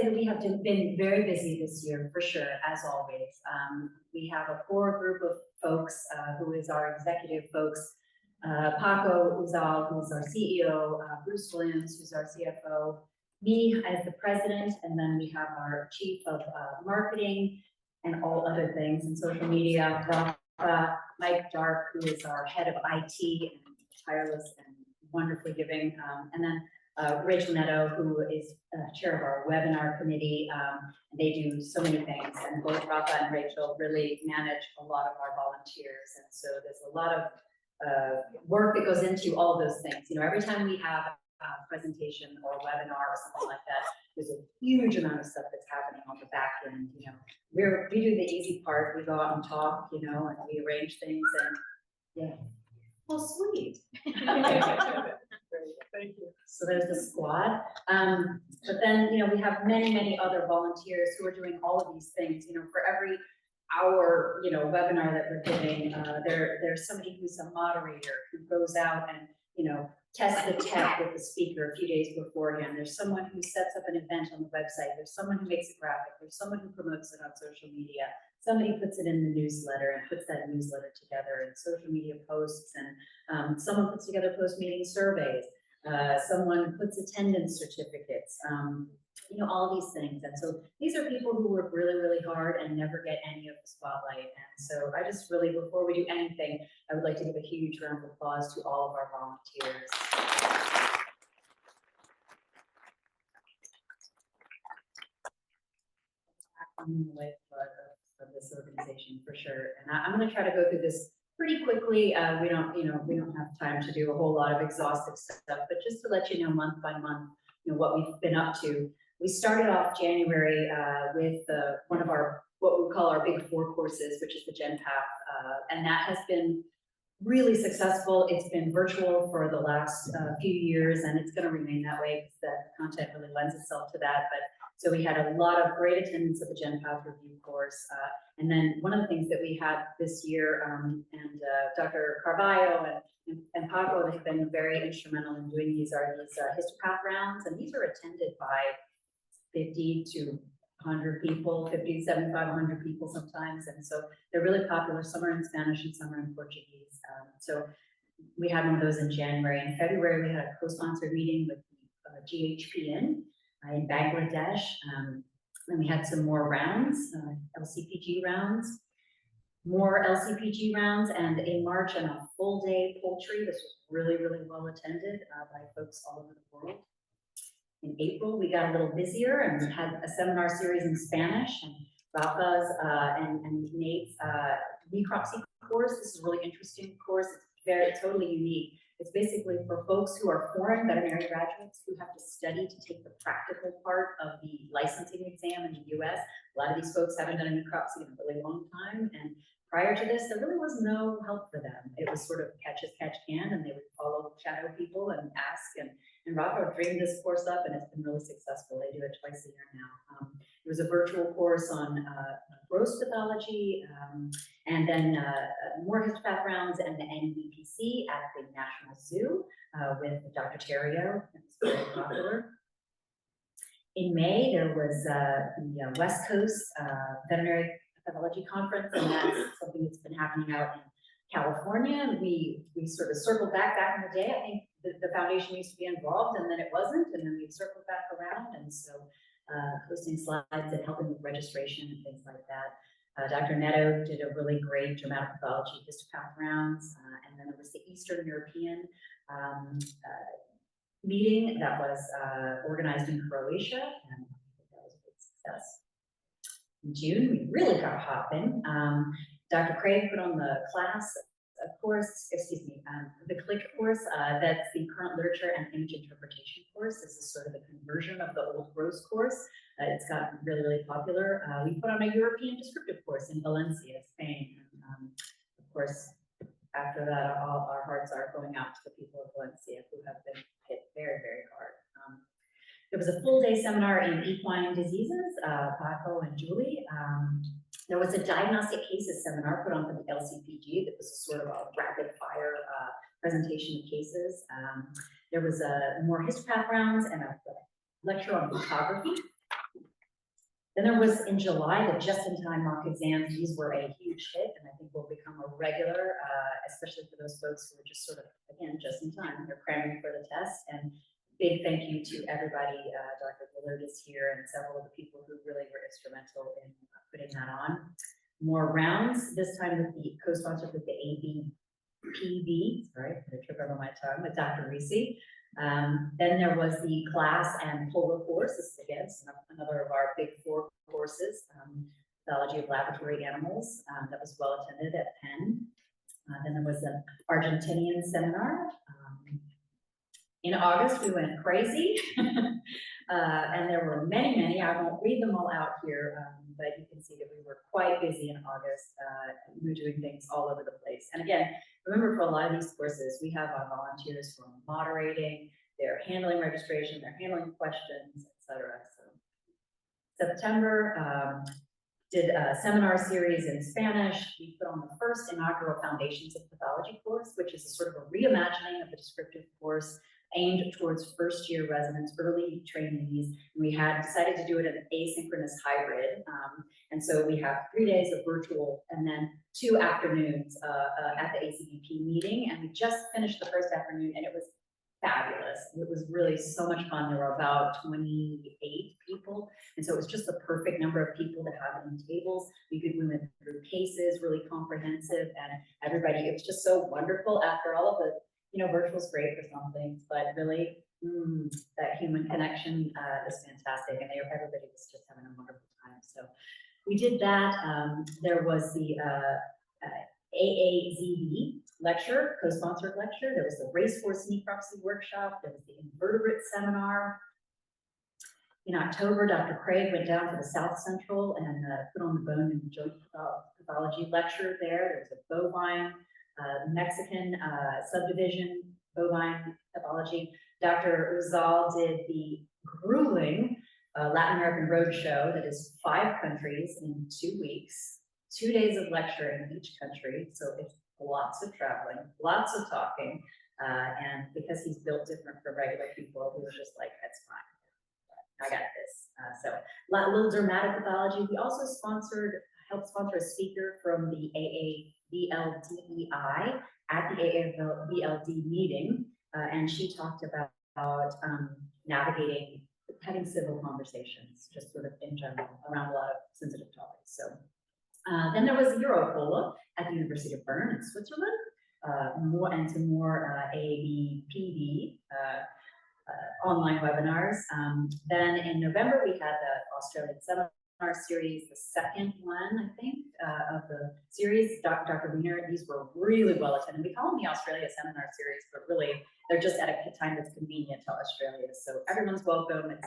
that we have been very busy this year, for sure, as always. We have a core group of folks who is our executive folks. Paco Uzal, who's our CEO, Bruce Williams, who's our CFO, me as the president, and then we have our chief of marketing and all other things in social media, Rafa, Mike Dark, who is our head of IT and tireless and wonderfully giving, and then Rachel Neto, who is chair of our webinar committee. They do so many things, and both Rafa and Rachel really manage a lot of our volunteers, and so there's a lot of work that goes into all of those things. You know, every time we have a presentation or a webinar or something like that, there's a huge amount of stuff that's happening on the back end. You know, we do the easy part. We go out and talk, you know, and we arrange things, and yeah. Well, sweet. Thank you. So there's the squad. But then, you know, we have many, many other volunteers who are doing all of these things. You know, for every hour, you know, webinar that we're giving, there's somebody who's a moderator who goes out and, you know, tests the tech with the speaker a few days beforehand. There's someone who sets up an event on the website. There's someone who makes a graphic. There's someone who promotes it on social media. Somebody puts it in the newsletter and puts that newsletter together in social media posts, and someone puts together post-meeting surveys. Someone puts attendance certificates, you know, all these things. And so these are people who work really, really hard and never get any of the spotlight. And so I just really, before we do anything, I would like to give a huge round of applause to all of our volunteers. I'm the lifeblood of this organization for sure. And I'm going to try to go through this pretty quickly. We don't have time to do a whole lot of exhaustive stuff, but just to let you know, month by month, you know, what we've been up to. We started off January with one of our, what we call our big 4 courses, which is the Gen Path, and that has been really successful. It's been virtual for the last few years, and it's going to remain that way because the content really lends itself to that. But so we had a lot of great attendance at the Gen Path review course. And then one of the things that we had this year, and Dr. Carvalho and Paco have been very instrumental in doing these, are these histopath rounds. And these are attended by 50 to 100 people, 50, 75, 100 people sometimes. And so they're really popular. Some are in Spanish and some are in Portuguese. So we had one of those in January. In February, we had a co-sponsored meeting with GHPN in Bangladesh. And we had some more rounds, LCPG rounds, more LCPG rounds, and in March, and a full day poultry. This was really, really well attended by folks all over the world. In April, we got a little busier and had a seminar series in Spanish, and Rafa's and Nate's necropsy course. This is a really interesting course. It's totally unique. It's basically for folks who are foreign veterinary graduates who have to study to take the practical part of the licensing exam in the US. A lot of these folks haven't done a necropsy in a really long time, and prior to this, there really was no help for them. It was sort of catch as catch can, and they would follow shadow people and ask, and Rafa dreamed this course up, and it's been really successful. They do it twice a year now. It was a virtual course on gross pathology, and then more histopath rounds and the NVPC at the National Zoo with Dr. Terrio. It was very popular. In May, there was the West Coast Veterinary Pathology Conference, and that's something that's been happening out in California. We sort of circled back in the day. I think the foundation used to be involved, and then it wasn't, and then we circled back around, and so hosting slides and helping with registration and things like that. Dr. Neto did a really great dramatic pathology histopath rounds, and then there was the Eastern European meeting that was organized in Croatia, and I think that was a big success. In June, we really got hopping. Dr. Craig put on the class course, the CLIC course, that's the current literature and image interpretation course. This is sort of a conversion of the old Gross course. It's gotten really, really popular. We put on a European descriptive course in Valencia, Spain. And, of course, after that, all our hearts are going out to the people of Valencia who have been hit very, very hard. There was a full day seminar in equine diseases, Paco and Julie. There was a diagnostic cases seminar put on for the LCPG that was a sort of a rapid fire presentation of cases. There was more histopath rounds and a lecture on photography. Then there was in July, the just-in-time mock exams. These were a huge hit, and I think will become a regular, especially for those folks who are just sort of, again, just in time. They're cramming for the test. And big thank you to everybody. Dr. Willard is here and several of the people who really were instrumental in putting that on. More rounds, this time with the co-sponsored with the ACVP, sorry, I trip over my tongue, with Dr. Reese. Then there was the class and polo course. This is again another of our big four courses, Pathology of Laboratory Animals, that was well attended at Penn. Then there was an Argentinian seminar. In August, we went crazy, and there were many, many. I won't read them all out here, but you can see that we were quite busy in August. We were doing things all over the place. And again, remember, for a lot of these courses, we have our volunteers from moderating, they're handling registration, they're handling questions, etc. So September, did a seminar series in Spanish. We put on the first inaugural Foundations of Pathology course, which is a sort of a reimagining of the descriptive course aimed towards first-year residents, early trainees. We had decided to do it in an asynchronous hybrid. And so we have 3 days of virtual and then 2 afternoons at the ACVP meeting. And we just finished the first afternoon and it was fabulous. It was really so much fun. There were about 28 people. And so it was just the perfect number of people to have in tables. We went through cases, really comprehensive, and everybody, it was just so wonderful after all of the, virtual's great for some things, but really that human connection is fantastic. And everybody was just having a wonderful time. So we did that. There was the AAZB lecture, co-sponsored lecture. There was the racehorse necropsy workshop. There was the invertebrate seminar. In October, Dr. Craig went down to the South Central and put on the bone and joint pathology lecture there. There was a bovine, Mexican subdivision, bovine pathology. Dr. Rizal did the grueling Latin American road show that is 5 countries in 2 weeks, 2 days of lecture in each country. So it's lots of traveling, lots of talking. And because he's built different for regular people, he was just like, that's fine. I got this. So a little dramatic pathology. We also helped sponsor a speaker from the AAVLDEI at the AAVLD meeting. And she talked about navigating, having civil conversations, just sort of in general, around a lot of sensitive topics. So then there was Europola at the University of Bern in Switzerland, more AAVPD online webinars. Then in November, we had the Australian seminar series, the second one, I think, of the series. Dr. Wiener, these were really well attended. We call them the Australia seminar series, but really they're just at a time that's convenient to Australia. So everyone's welcome.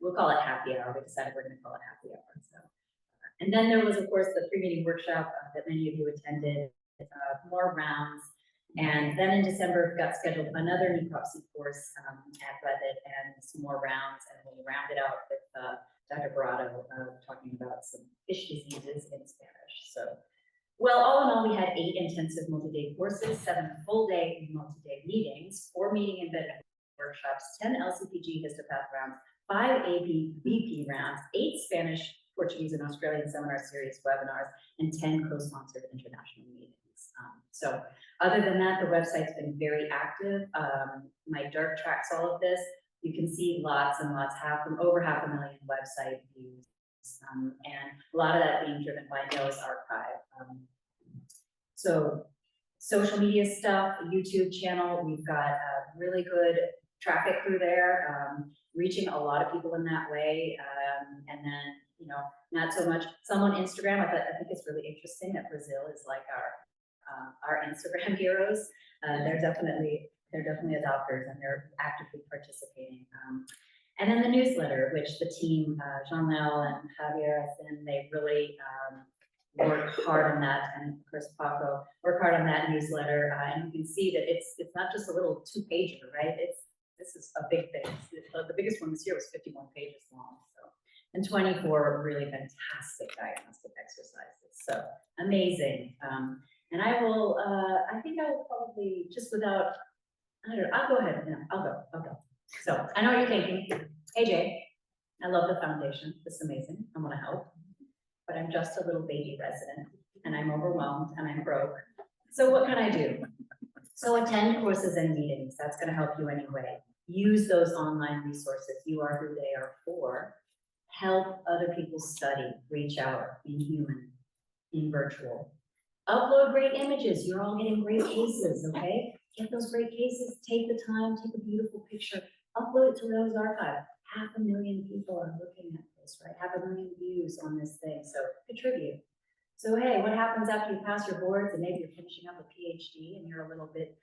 We'll call it happy hour. We decided we're going to call it happy hour. So, and then there was, of course, the pre-meeting workshop that many of you attended, more rounds. And then in December, got scheduled another necropsy course at Levitt and some more rounds, and we'll round it out with Dr. Barado talking about some fish diseases in Spanish. So, well, all in all, we had 8 intensive multi-day courses, 7 full-day multi-day meetings, 4 meeting embedded workshops, 10 LCPG histopath rounds, 5 APVP rounds, 8 Spanish, Portuguese, and Australian seminar series webinars, and 10 co-sponsored international meetings. So other than that, the website's been very active. Mike Dirk tracks all of this. You can see lots and lots, over 500,000 website views, and a lot of that being driven by Noah's archive. So social media stuff, YouTube channel, we've got really good traffic through there, reaching a lot of people in that way. And then, not so much, some on Instagram. I think it's really interesting that Brazil is like our Instagram heroes. They're definitely adopters and they're actively participating. And then the newsletter, which the team, Jean-Mel and Javier, and they really work hard on that, and of course Paco work hard on that newsletter. And you can see that it's not just a little 2-pager, right? This is a big thing. The biggest one this year was 51 pages long. So, and 24 really fantastic diagnostic exercises. So amazing. And I will, I think I will probably, just without, I don't know, I'll go ahead. No, I'll go. So I know what you're thinking. Hey, Jay. I love the foundation. It's amazing. I want to help, but I'm just a little baby resident and I'm overwhelmed and I'm broke. So what can I do? So attend courses and meetings. That's going to help you anyway. Use those online resources. You are who they are for. Help other people study. Reach out in human, in virtual. Upload great images. You're all getting great cases, okay? Get those great cases. Take the time. Take a beautiful picture. Upload it to those archives. 500,000 people are looking at this, right? 500,000 views on this thing. So contribute. So hey, what happens after you pass your boards and maybe you're finishing up a PhD and you're a little bit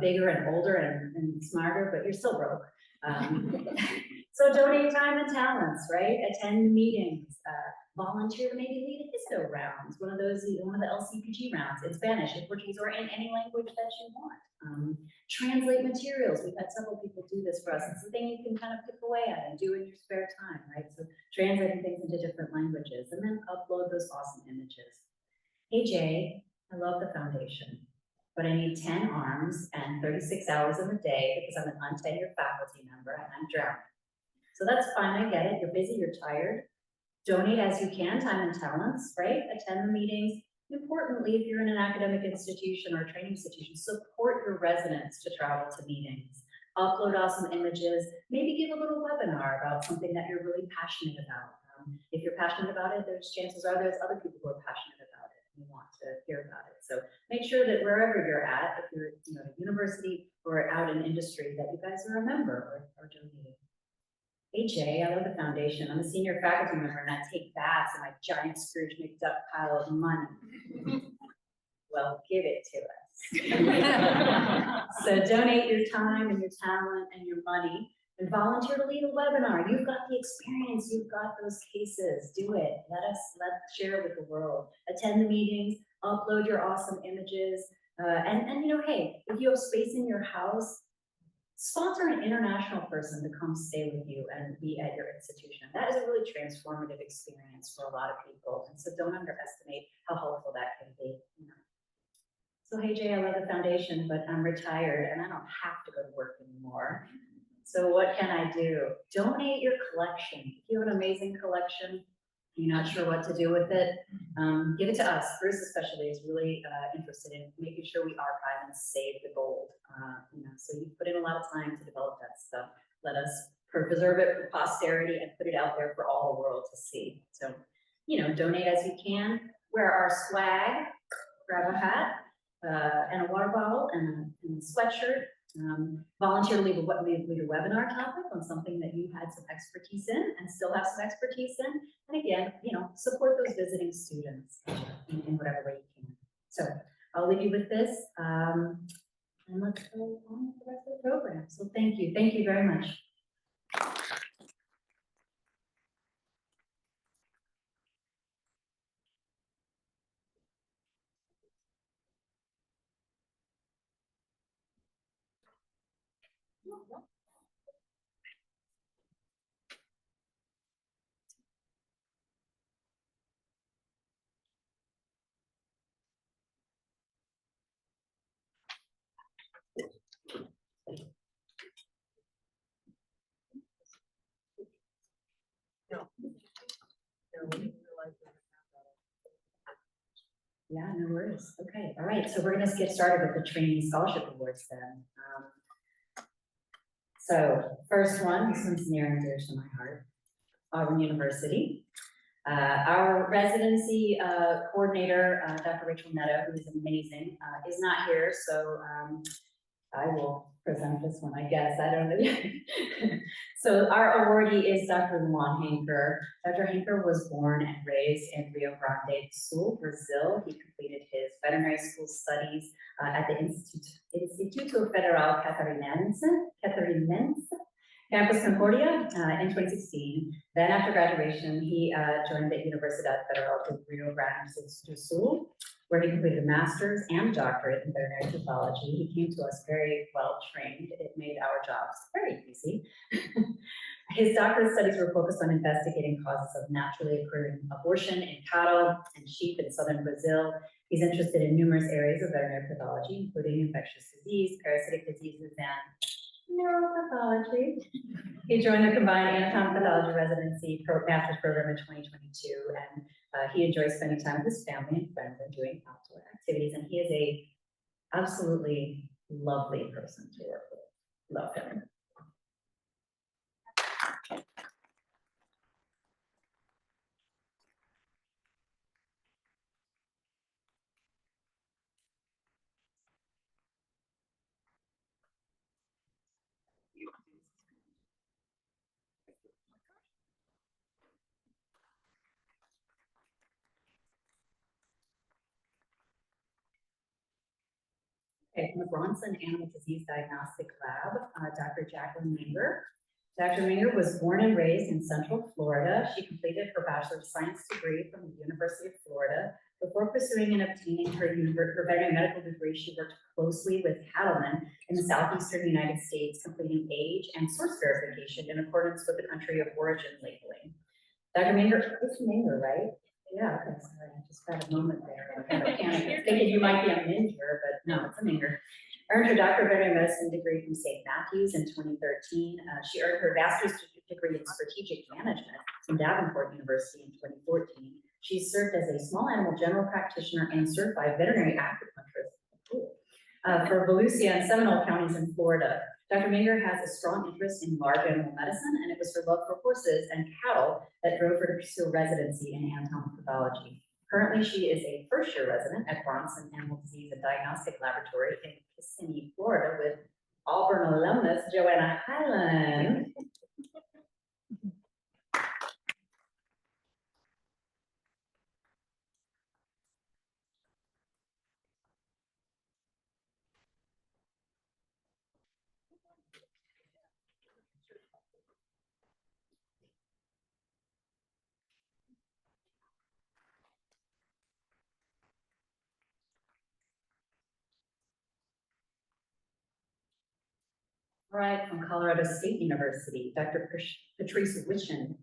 bigger and older and smarter, but you're still broke. So donate time and talents, right? Attend meetings, volunteer to maybe lead a histo rounds, one of the LCPG rounds in Spanish, in Portuguese, or in any language that you want. Translate materials. We've had several people do this for us. It's a thing you can kind of pick away at and do in your spare time, right? So translating things into different languages and then upload those awesome images. Hey Jay, I love the foundation, but I need 10 arms and 36 hours in the day because I'm an untenured faculty member and I'm drowning. So that's fine, I get it. You're busy, you're tired. Donate as you can, time and talents, right? Attend the meetings. Importantly, if you're in an academic institution or a training institution, support your residents to travel to meetings. Upload awesome images. Maybe give a little webinar about something that you're really passionate about. If you're passionate about it, there's chances are there's other people who are passionate about it and want to hear about it. So make sure that wherever you're at, if you're at a university or out in industry, that you guys are a member or donating. Hey Jay, I love the foundation. I'm a senior faculty member and I take baths in my giant Scrooge McDuck pile of money. Well, give it to us. So donate your time and your talent and your money and volunteer to lead a webinar. You've got the experience, you've got those cases. Do it. Let's share it with the world. Attend the meetings, upload your awesome images. And hey, if you have space in your house, sponsor an international person to come stay with you and be at your institution. That is a really transformative experience for a lot of people. And so don't underestimate how helpful that can be. So hey Jay, I love the foundation, but I'm retired and I don't have to go to work anymore. So what can I do? Donate your collection. If you have an amazing collection, you're not sure what to do with it, give it to us. Bruce especially is really interested in making sure we archive and save the gold. So you put in a lot of time to develop that stuff. Let us preserve it for posterity and put it out there for all the world to see. So, donate as you can. Wear our swag, grab a hat and a water bottle and a sweatshirt. Volunteer to lead a webinar topic on something that you had some expertise in and still have some expertise in. And again, support those visiting students in whatever way you can. So I'll leave you with this and let's go on with the rest of the program. So thank you very much. Yeah, no worries. Okay, all right. So we're going to get started with the Training Scholarship Awards then. So first one, this one's near and dear to my heart, Auburn University. Our residency coordinator, Dr. Rachel Netto, who is amazing, is not here, so I will present this one, I guess. I don't know. So our awardee is Dr. Juan Henker. Dr. Henker was born and raised in Rio Grande do Sul, Brazil. He completed his veterinary school studies at the Instituto Federal Catarinense, Campus Concordia in 2016. Then after graduation, he joined the Universidad Federal de Rio Grande do Sul, where he completed a master's and a doctorate in veterinary pathology. He came to us very well trained. It made our jobs very easy. His doctorate studies were focused on investigating causes of naturally occurring abortion in cattle and sheep in southern Brazil. He's interested in numerous areas of veterinary pathology, including infectious disease, parasitic diseases, and neuropathology. He joined the combined anatomic pathology residency master's program in 2022, and he enjoys spending time with his family and friends and doing outdoor activities. And he is a absolutely lovely person to work with. Love him. Okay, from the Bronson Animal Disease Diagnostic Lab, Dr. Jacqueline Menger. Dr. Menger was born and raised in Central Florida. She completed her Bachelor of Science degree from the University of Florida. Before pursuing and obtaining her veterinary medical degree, she worked closely with cattlemen in the southeastern United States, completing age and source verification in accordance with the country of origin labeling. Dr. Menger, it's Menger, right? Yeah, okay, sorry, I just got a moment there. I kind of panicked, thinking you might be a Minger, but no, it's a Minger. Earned her doctor of veterinary medicine degree from St. Matthews in 2013. She earned her master's degree in strategic management from Davenport University in 2014. She served as a small animal general practitioner and certified veterinary acupuncturist for Volusia and Seminole counties in Florida. Dr. Menger has a strong interest in large animal medicine, and it was her love for horses and cattle that drove her to pursue a residency in anatomic pathology. Currently, she is a first-year resident at Bronson Animal Disease and Diagnostic Laboratory in Kissimmee, Florida, with Auburn alumnus Joanna Highland. All right, from Colorado State University, Dr. Patrice Witchen.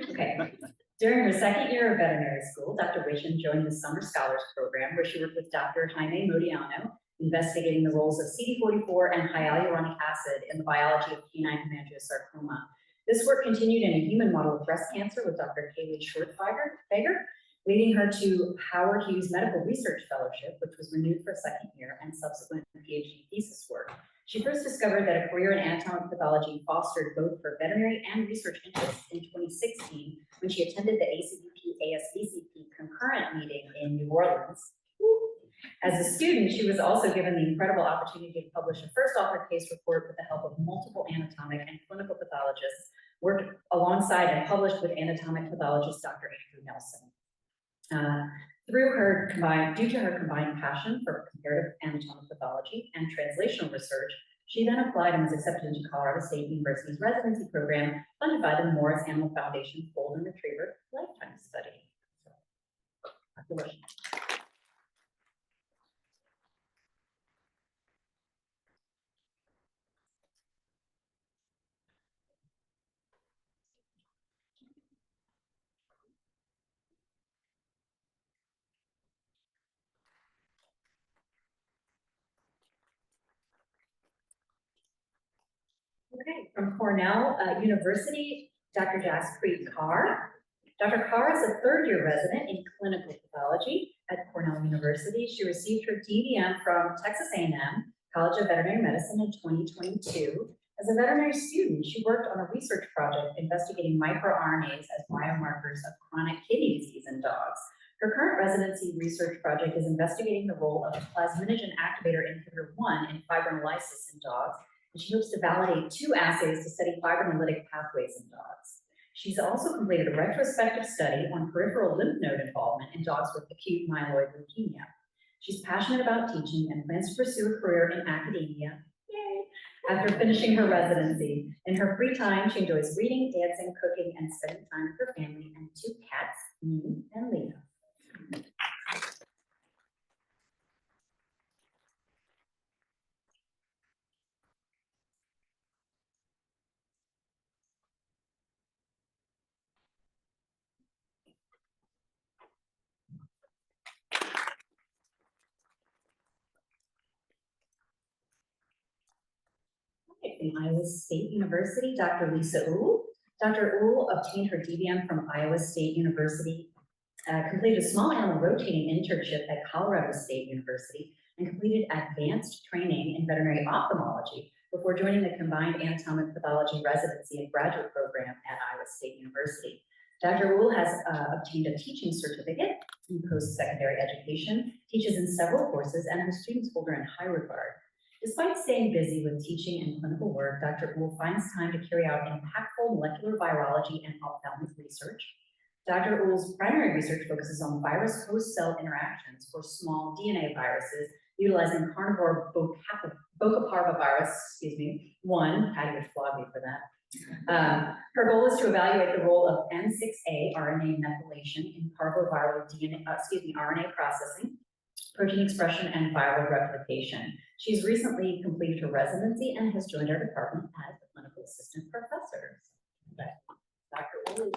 Okay. During her second year of veterinary school, Dr. Witchen joined the Summer Scholars Program, where she worked with Dr. Jaime Modiano, investigating the roles of CD44 and hyaluronic acid in the biology of canine hemangiosarcoma. This work continued in a human model of breast cancer with Dr. Kaylee Schwartzfeger, leading her to Howard Hughes Medical Research Fellowship, which was renewed for a second year, and subsequent PhD thesis work. She first discovered that a career in anatomic pathology fostered both her veterinary and research interests in 2016 when she attended the ACVP-ASVCP concurrent meeting in New Orleans. As a student, she was also given the incredible opportunity to publish a first author case report with the help of multiple anatomic and clinical pathologists, worked alongside and published with anatomic pathologist Dr. Andrew Nelson. Due to her combined passion for comparative anatomic pathology and translational research, she then applied and was accepted into Colorado State University's residency program, funded by the Morris Animal Foundation Golden Retriever Lifetime Study. Okay, from Cornell University, Dr. Jaspreet Kaur. Dr. Kaur is a third-year resident in clinical pathology at Cornell University. She received her DVM from Texas A&M College of Veterinary Medicine in 2022. As a veterinary student, she worked on a research project investigating microRNAs as biomarkers of chronic kidney disease in dogs. Her current residency research project is investigating the role of plasminogen activator inhibitor 1 in fibrinolysis in dogs, and she hopes to validate 2 assays to study fibrinolytic pathways in dogs. She's also completed a retrospective study on peripheral lymph node involvement in dogs with acute myeloid leukemia. She's passionate about teaching and plans to pursue a career in academia, yay, after finishing her residency. In her free time, she enjoys reading, dancing, cooking, and spending time with her family and 2 cats, Mimi and Lena. From Iowa State University, Dr. Lisa Uhl. Dr. Uhl obtained her DVM from Iowa State University, completed a small animal rotating internship at Colorado State University, and completed advanced training in veterinary ophthalmology before joining the combined anatomic pathology residency and graduate program at Iowa State University. Dr. Uhl has obtained a teaching certificate in post-secondary education, teaches in several courses, and her students hold her in high regard. Despite staying busy with teaching and clinical work, Dr. Uhl finds time to carry out impactful molecular virology and ophthalmic research. Dr. Uhl's primary research focuses on virus host cell interactions for small DNA viruses utilizing carnivore bocaparvovirus, one, Patty would flog me for that. Her goal is to evaluate the role of N6A RNA methylation in parvoviral RNA processing, protein expression, and viral replication. She's recently completed her residency and has joined our department as a clinical assistant professor. Dr. Uhl.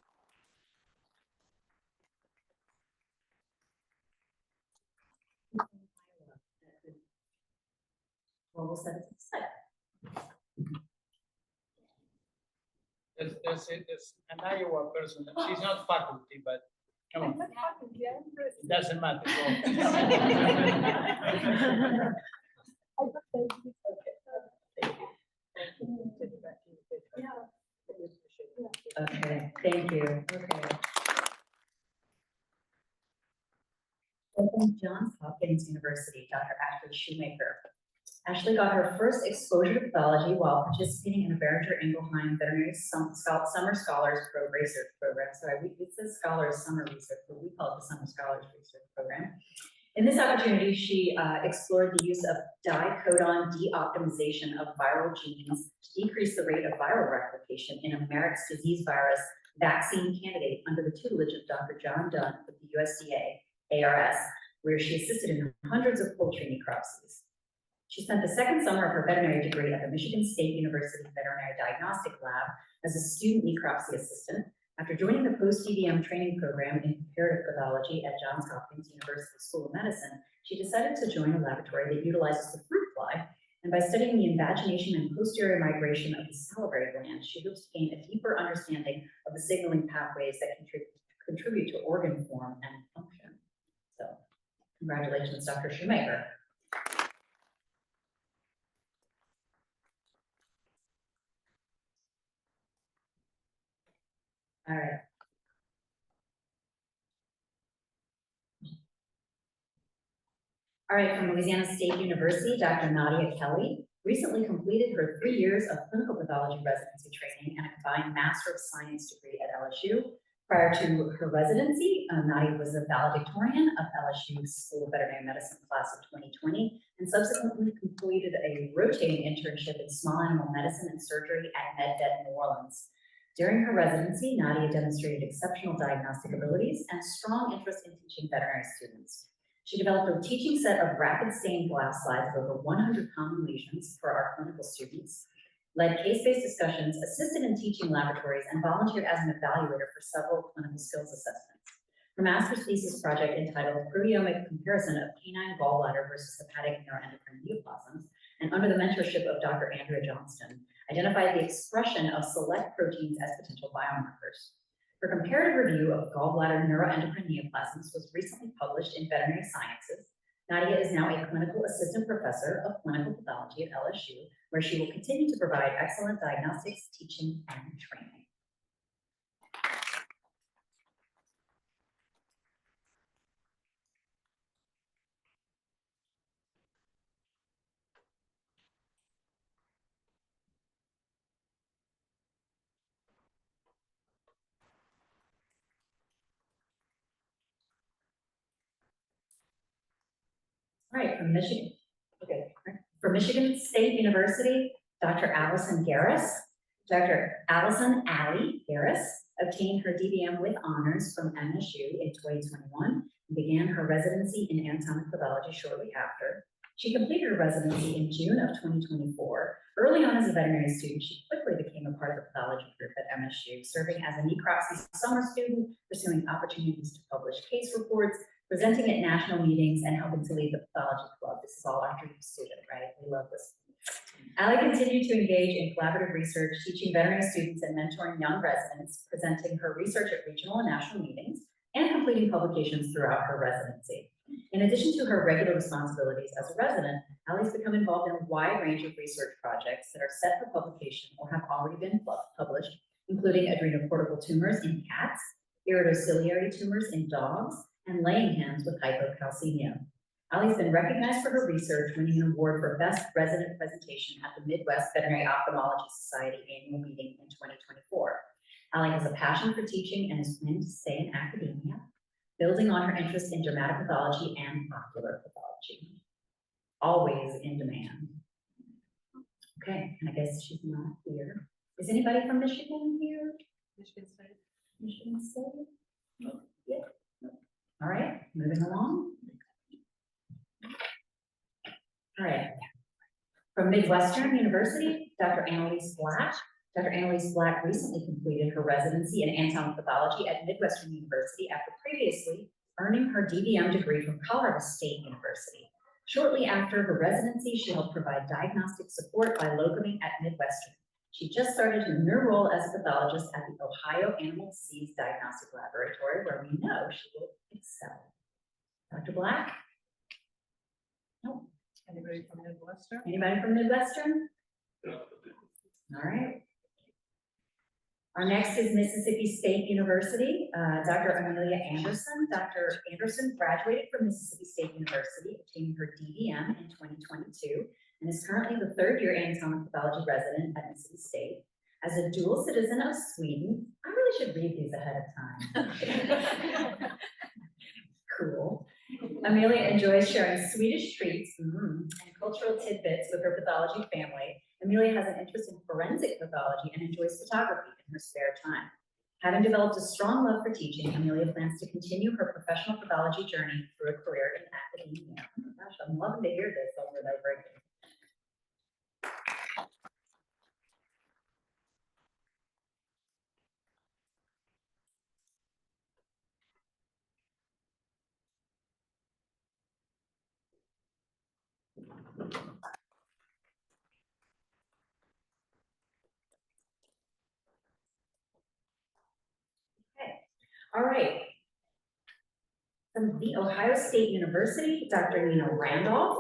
Well, we'll set it aside. There's an Iowa person. She's not faculty, but come on. It doesn't matter. Okay, thank you. Okay. From Johns Hopkins University, Dr. Ashley Shoemaker. Ashley got her first exposure to pathology while participating in a Behringer Ingelheim Veterinary Summer Scholars Research Program. Sorry, it says Scholars Summer Research, but we call it the Summer Scholars Research Program. In this opportunity, she explored the use of dicodon de-optimization of viral genes to decrease the rate of viral replication in a Marek's disease virus vaccine candidate under the tutelage of Dr. John Dunn with the USDA ARS, where she assisted in hundreds of poultry necropsies. She spent the second summer of her veterinary degree at the Michigan State University Veterinary Diagnostic Lab as a student necropsy assistant. After joining the post-DVM training program in comparative pathology at Johns Hopkins University School of Medicine, she decided to join a laboratory that utilizes the fruit fly, and by studying the invagination and posterior migration of the salivary gland, she hopes to gain a deeper understanding of the signaling pathways that contribute to organ form and function. So, congratulations, Dr. Shoemaker. All right. All right, from Louisiana State University, Dr. Nadia Kelly recently completed her 3 years of clinical pathology residency training and a combined Master of Science degree at LSU. Prior to her residency, Nadia was a valedictorian of LSU's School of Veterinary Medicine class of 2020 and subsequently completed a rotating internship in small animal medicine and surgery at MedVet New Orleans. During her residency, Nadia demonstrated exceptional diagnostic abilities and strong interest in teaching veterinary students. She developed a teaching set of rapid stained glass slides of over 100 common lesions for our clinical students, led case-based discussions, assisted in teaching laboratories, and volunteered as an evaluator for several clinical skills assessments. Her master's thesis project entitled Proteomic Comparison of Canine Gallbladder versus Hepatic Neuroendocrine Neoplasms, and under the mentorship of Dr. Andrea Johnston, identified the expression of select proteins as potential biomarkers. Her comparative review of gallbladder neuroendocrine neoplasms was recently published in Veterinary Sciences. Nadia is now a clinical assistant professor of clinical pathology at LSU, where she will continue to provide excellent diagnostics, teaching, and training. All right, from Michigan. Okay, from Michigan State University, Dr. Allison Garris. Dr. Allison Allie Garris obtained her DVM with honors from MSU in 2021 and began her residency in anatomic pathology shortly after. She completed her residency in June of 2024. Early on as a veterinary student, she quickly became a part of the pathology group at MSU, serving as a necropsy summer student, pursuing opportunities to publish case reports, presenting at national meetings, and helping to lead the pathology club. This is all after you student, right? We love this. Allie continued to engage in collaborative research, teaching veterinary students and mentoring young residents, presenting her research at regional and national meetings, and completing publications throughout her residency. In addition to her regular responsibilities as a resident, Allie's become involved in a wide range of research projects that are set for publication or have already been published, including adrenocortical tumors in cats, iridociliary tumors in dogs, and laying hens with hypocalcemia. Allie's been recognized for her research, winning an award for Best Resident Presentation at the Midwest Veterinary Ophthalmology Society annual meeting in 2024. Allie has a passion for teaching and is planning to stay in academia, building on her interest in dermatopathology and ocular pathology. Always in demand. Okay, and I guess she's not here. Is anybody from Michigan here? Michigan State? Michigan State? No. Yeah. No. All right, moving along. All right. From Midwestern University, Dr. Annalise Black. Dr. Annalise Black recently completed her residency in anatomic pathology at Midwestern University after previously earning her DVM degree from Colorado State University. Shortly after her residency, she helped provide diagnostic support by locuming at Midwestern. She just started her new role as a pathologist at the Ohio Animal Disease Diagnostic Laboratory, where we know she will excel. Dr. Black? Nope. Anybody from Midwestern? Anybody from Midwestern? All right. Our next is Mississippi State University, Dr. Amelia Anderson. Dr. Anderson graduated from Mississippi State University, obtaining her DVM in 2022, and is currently the third-year anatomic pathology resident at Mississippi State. As a dual citizen of Sweden, I really should read these ahead of time. Cool. Amelia enjoys sharing Swedish treats and cultural tidbits with her pathology family. Amelia has an interest in forensic pathology and enjoys photography in her spare time. Having developed a strong love for teaching, Amelia plans to continue her professional pathology journey through a career in academia. Oh my gosh, I'm loving to hear this over and over again. All right. From the Ohio State University, Dr. Nina Randolph.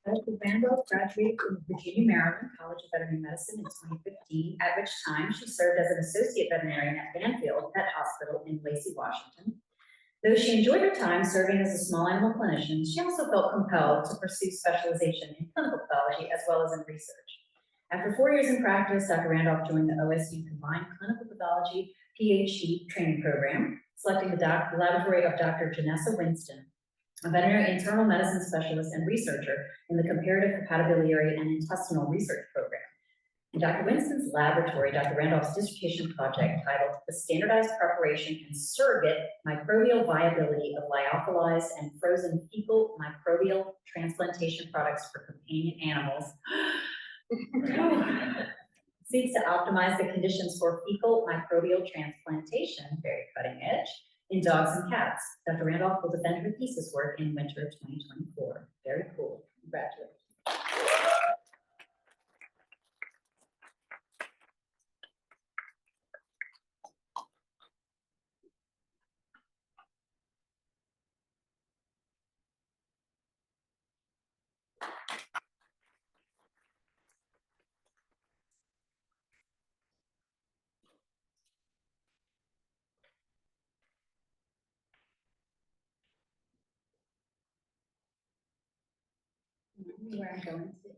Dr. Randolph graduated from Virginia, Maryland College of Veterinary Medicine in 2015, at which time she served as an associate veterinarian at Banfield Pet Hospital in Lacey, Washington. Though she enjoyed her time serving as a small animal clinician, she also felt compelled to pursue specialization in clinical pathology as well as in research. After 4 years in practice, Dr. Randolph joined the OSU Combined Clinical Pathology PhD training program, selecting the laboratory of Dr. Janessa Winston, a veterinary internal medicine specialist and researcher in the Comparative Hepatobiliary and Intestinal Research Program. In Dr. Winston's laboratory, Dr. Randolph's dissertation project titled The Standardized Preparation and Surrogate Microbial Viability of Lyophilized and Frozen Fecal Microbial Transplantation Products for Companion Animals seeks to optimize the conditions for fecal microbial transplantation, very cutting edge, in dogs and cats. Dr. Randolph will defend her thesis work in winter of 2024. Very cool. Congratulations. Where I'm going to.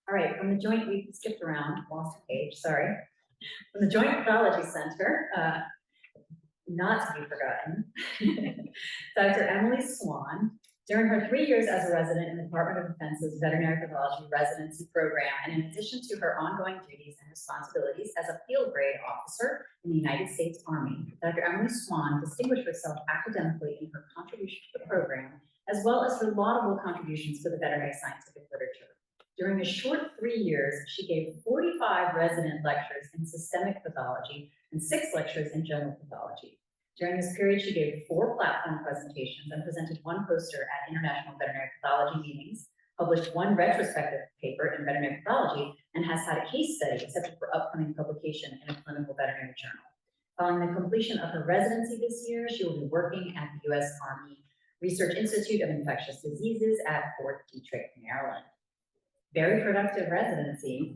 All right, from the joint, we skipped around, lost a page, sorry. From the Joint Pathology Center, not to be forgotten, Dr. Emily Swan. During her 3 years as a resident in the Department of Defense's Veterinary Pathology Residency Program, and in addition to her ongoing duties and responsibilities as a field grade officer in the United States Army, Dr. Emily Swan distinguished herself academically in her contribution to the program, as well as her laudable contributions to the veterinary scientific literature. During a short 3 years, she gave 45 resident lectures in systemic pathology, and 6 lectures in general pathology. During this period, she gave 4 platform presentations and presented 1 poster at international veterinary pathology meetings, published 1 retrospective paper in veterinary pathology, and has had a case study accepted for upcoming publication in a clinical veterinary journal. Following the completion of her residency this year, she will be working at the U.S. Army Research Institute of Infectious Diseases at Fort Detrick, Maryland. Very productive residency.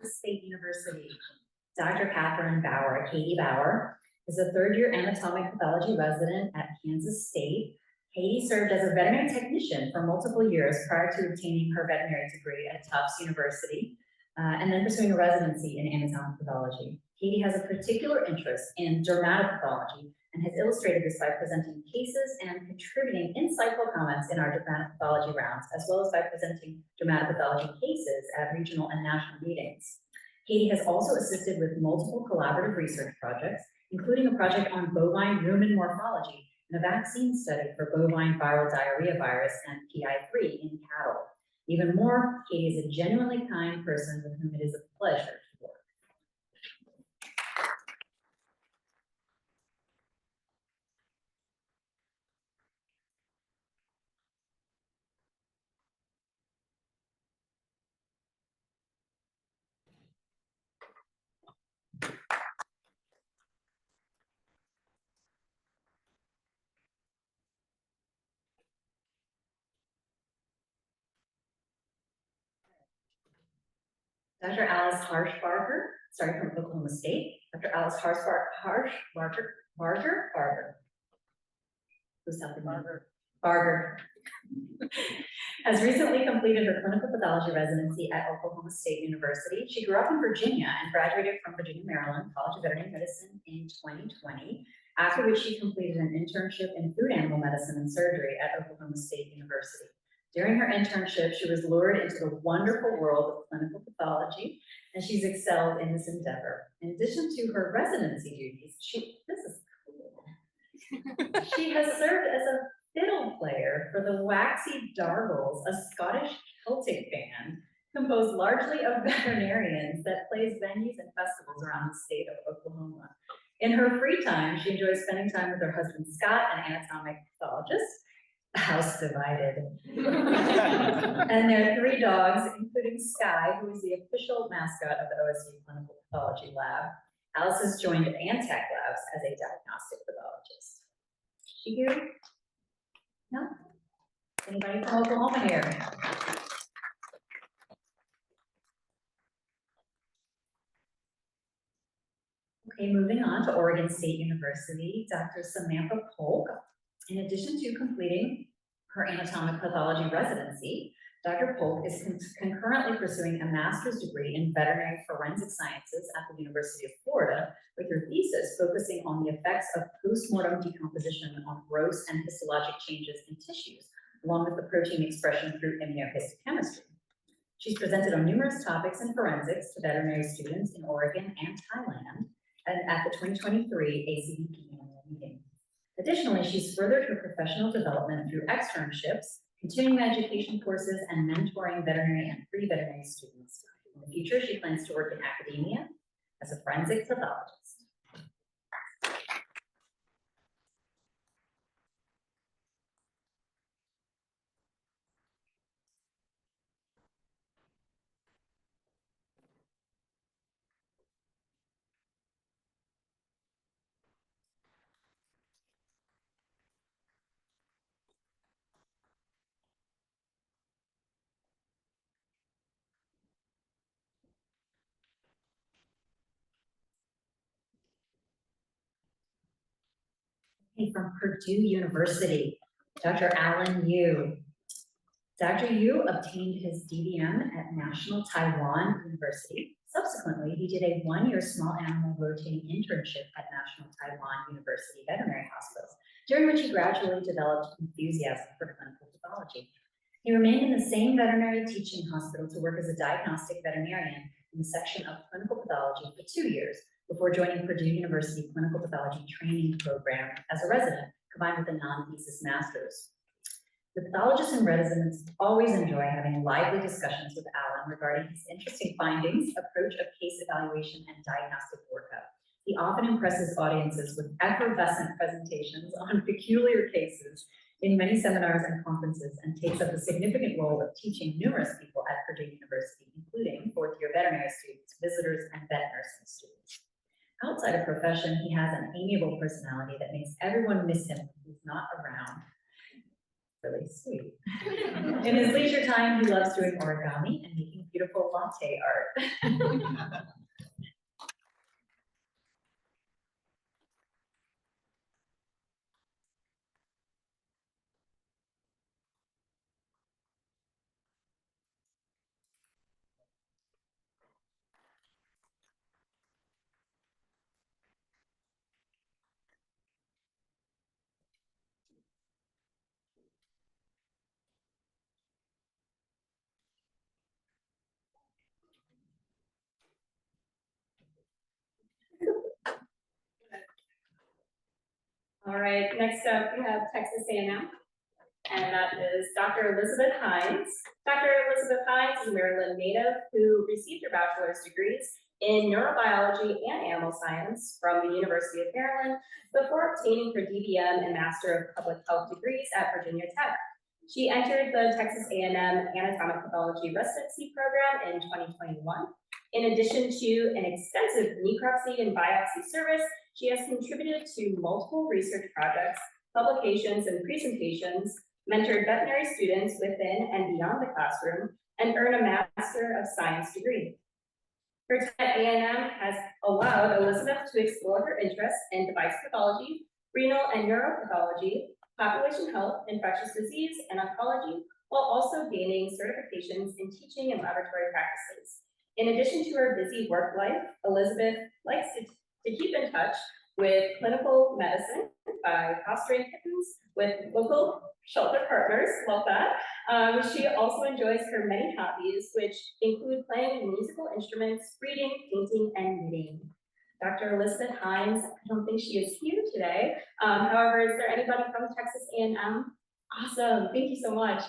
State University. Dr. Catherine Bauer, Katie Bauer, is a 3rd-year anatomic pathology resident at Kansas State. Katie served as a veterinary technician for multiple years prior to obtaining her veterinary degree at Tufts University, and then pursuing a residency in anatomic pathology. Katie has a particular interest in dermatopathology and has illustrated this by presenting cases and contributing insightful comments in our dermatopathology rounds, as well as by presenting dermatopathology cases at regional and national meetings. Katie has also assisted with multiple collaborative research projects, including a project on bovine rumen morphology and a vaccine study for bovine viral diarrhea virus and PI3 in cattle. Even more, Katie is a genuinely kind person with whom it is a pleasure to work. Dr. Alice Harshbarger, sorry, from Oklahoma State. Dr. Alice Harshbarger. Who's helping me? Barger. Has recently completed her clinical pathology residency at Oklahoma State University. She grew up in Virginia and graduated from Virginia, Maryland College of Veterinary Medicine in 2020, after which she completed an internship in food animal medicine and surgery at Oklahoma State University. During her internship, she was lured into the wonderful world of clinical pathology, and she's excelled in this endeavor. In addition to her residency duties, this is cool. She has served as a fiddle player for the Waxy Dargles, a Scottish Celtic band composed largely of veterinarians that plays venues and festivals around the state of Oklahoma. In her free time, she enjoys spending time with her husband Scott, an anatomic pathologist, house divided, and their 3 dogs, including Sky, who is the official mascot of the OSU Clinical Pathology Lab. Alice has joined Antec Labs as a diagnostic pathologist. She here? No? Anybody from Oklahoma here? Okay, moving on to Oregon State University, Dr. Samantha Polk. In addition to completing her anatomic pathology residency, Dr. Polk is concurrently pursuing a master's degree in veterinary forensic sciences at the University of Florida, with her thesis focusing on the effects of postmortem decomposition on gross and histologic changes in tissues, along with the protein expression through immunohistochemistry. She's presented on numerous topics in forensics to veterinary students in Oregon and Thailand, and at the 2023 ACVP annual meeting. Additionally, she's furthered her professional development through externships, continuing education courses, and mentoring veterinary and pre-veterinary students. In the future, she plans to work in academia as a forensic pathologist. From Purdue University, Dr. Alan Yu. Dr. Yu obtained his DVM at National Taiwan University. Subsequently, he did a 1-year small animal rotating internship at National Taiwan University Veterinary Hospital, during which he gradually developed enthusiasm for clinical pathology. He remained in the same veterinary teaching hospital to work as a diagnostic veterinarian in the section of clinical pathology for 2 years before joining Purdue University Clinical Pathology Training Program as a resident, combined with a non-thesis master's. The pathologists and residents always enjoy having lively discussions with Alan regarding his interesting findings, approach of case evaluation, and diagnostic workup. He often impresses audiences with effervescent presentations on peculiar cases in many seminars and conferences, and takes up a significant role of teaching numerous people at Purdue University, including fourth-year veterinary students, visitors, and vet nursing students. Outside of profession, he has an amiable personality that makes everyone miss him when he's not around. Really sweet. In his leisure time, he loves doing origami and making beautiful latte art. All right, next up we have Texas A&M, and that is Dr. Elizabeth Hines. Dr. Elizabeth Hines is a Maryland native who received her bachelor's degrees in neurobiology and animal science from the University of Maryland before obtaining her DBM and Master of Public Health degrees at Virginia Tech. She entered the Texas A&M Anatomic Pathology Residency Program in 2021. In addition to an extensive necropsy and biopsy service, she has contributed to multiple research projects, publications, and presentations, mentored veterinary students within and beyond the classroom, and earned a Master of Science degree. Her time at A&M has allowed Elizabeth to explore her interests in device pathology, renal and neuropathology, population health, infectious disease, and oncology, while also gaining certifications in teaching and laboratory practices. In addition to her busy work life, Elizabeth likes to keep in touch with clinical medicine by fostering kittens with local shelter partners, love that. She also enjoys her many hobbies, which include playing musical instruments, reading, painting, and knitting. Dr. Elizabeth Hines, I don't think she is here today. However, is there anybody from Texas A&M? Awesome, thank you so much.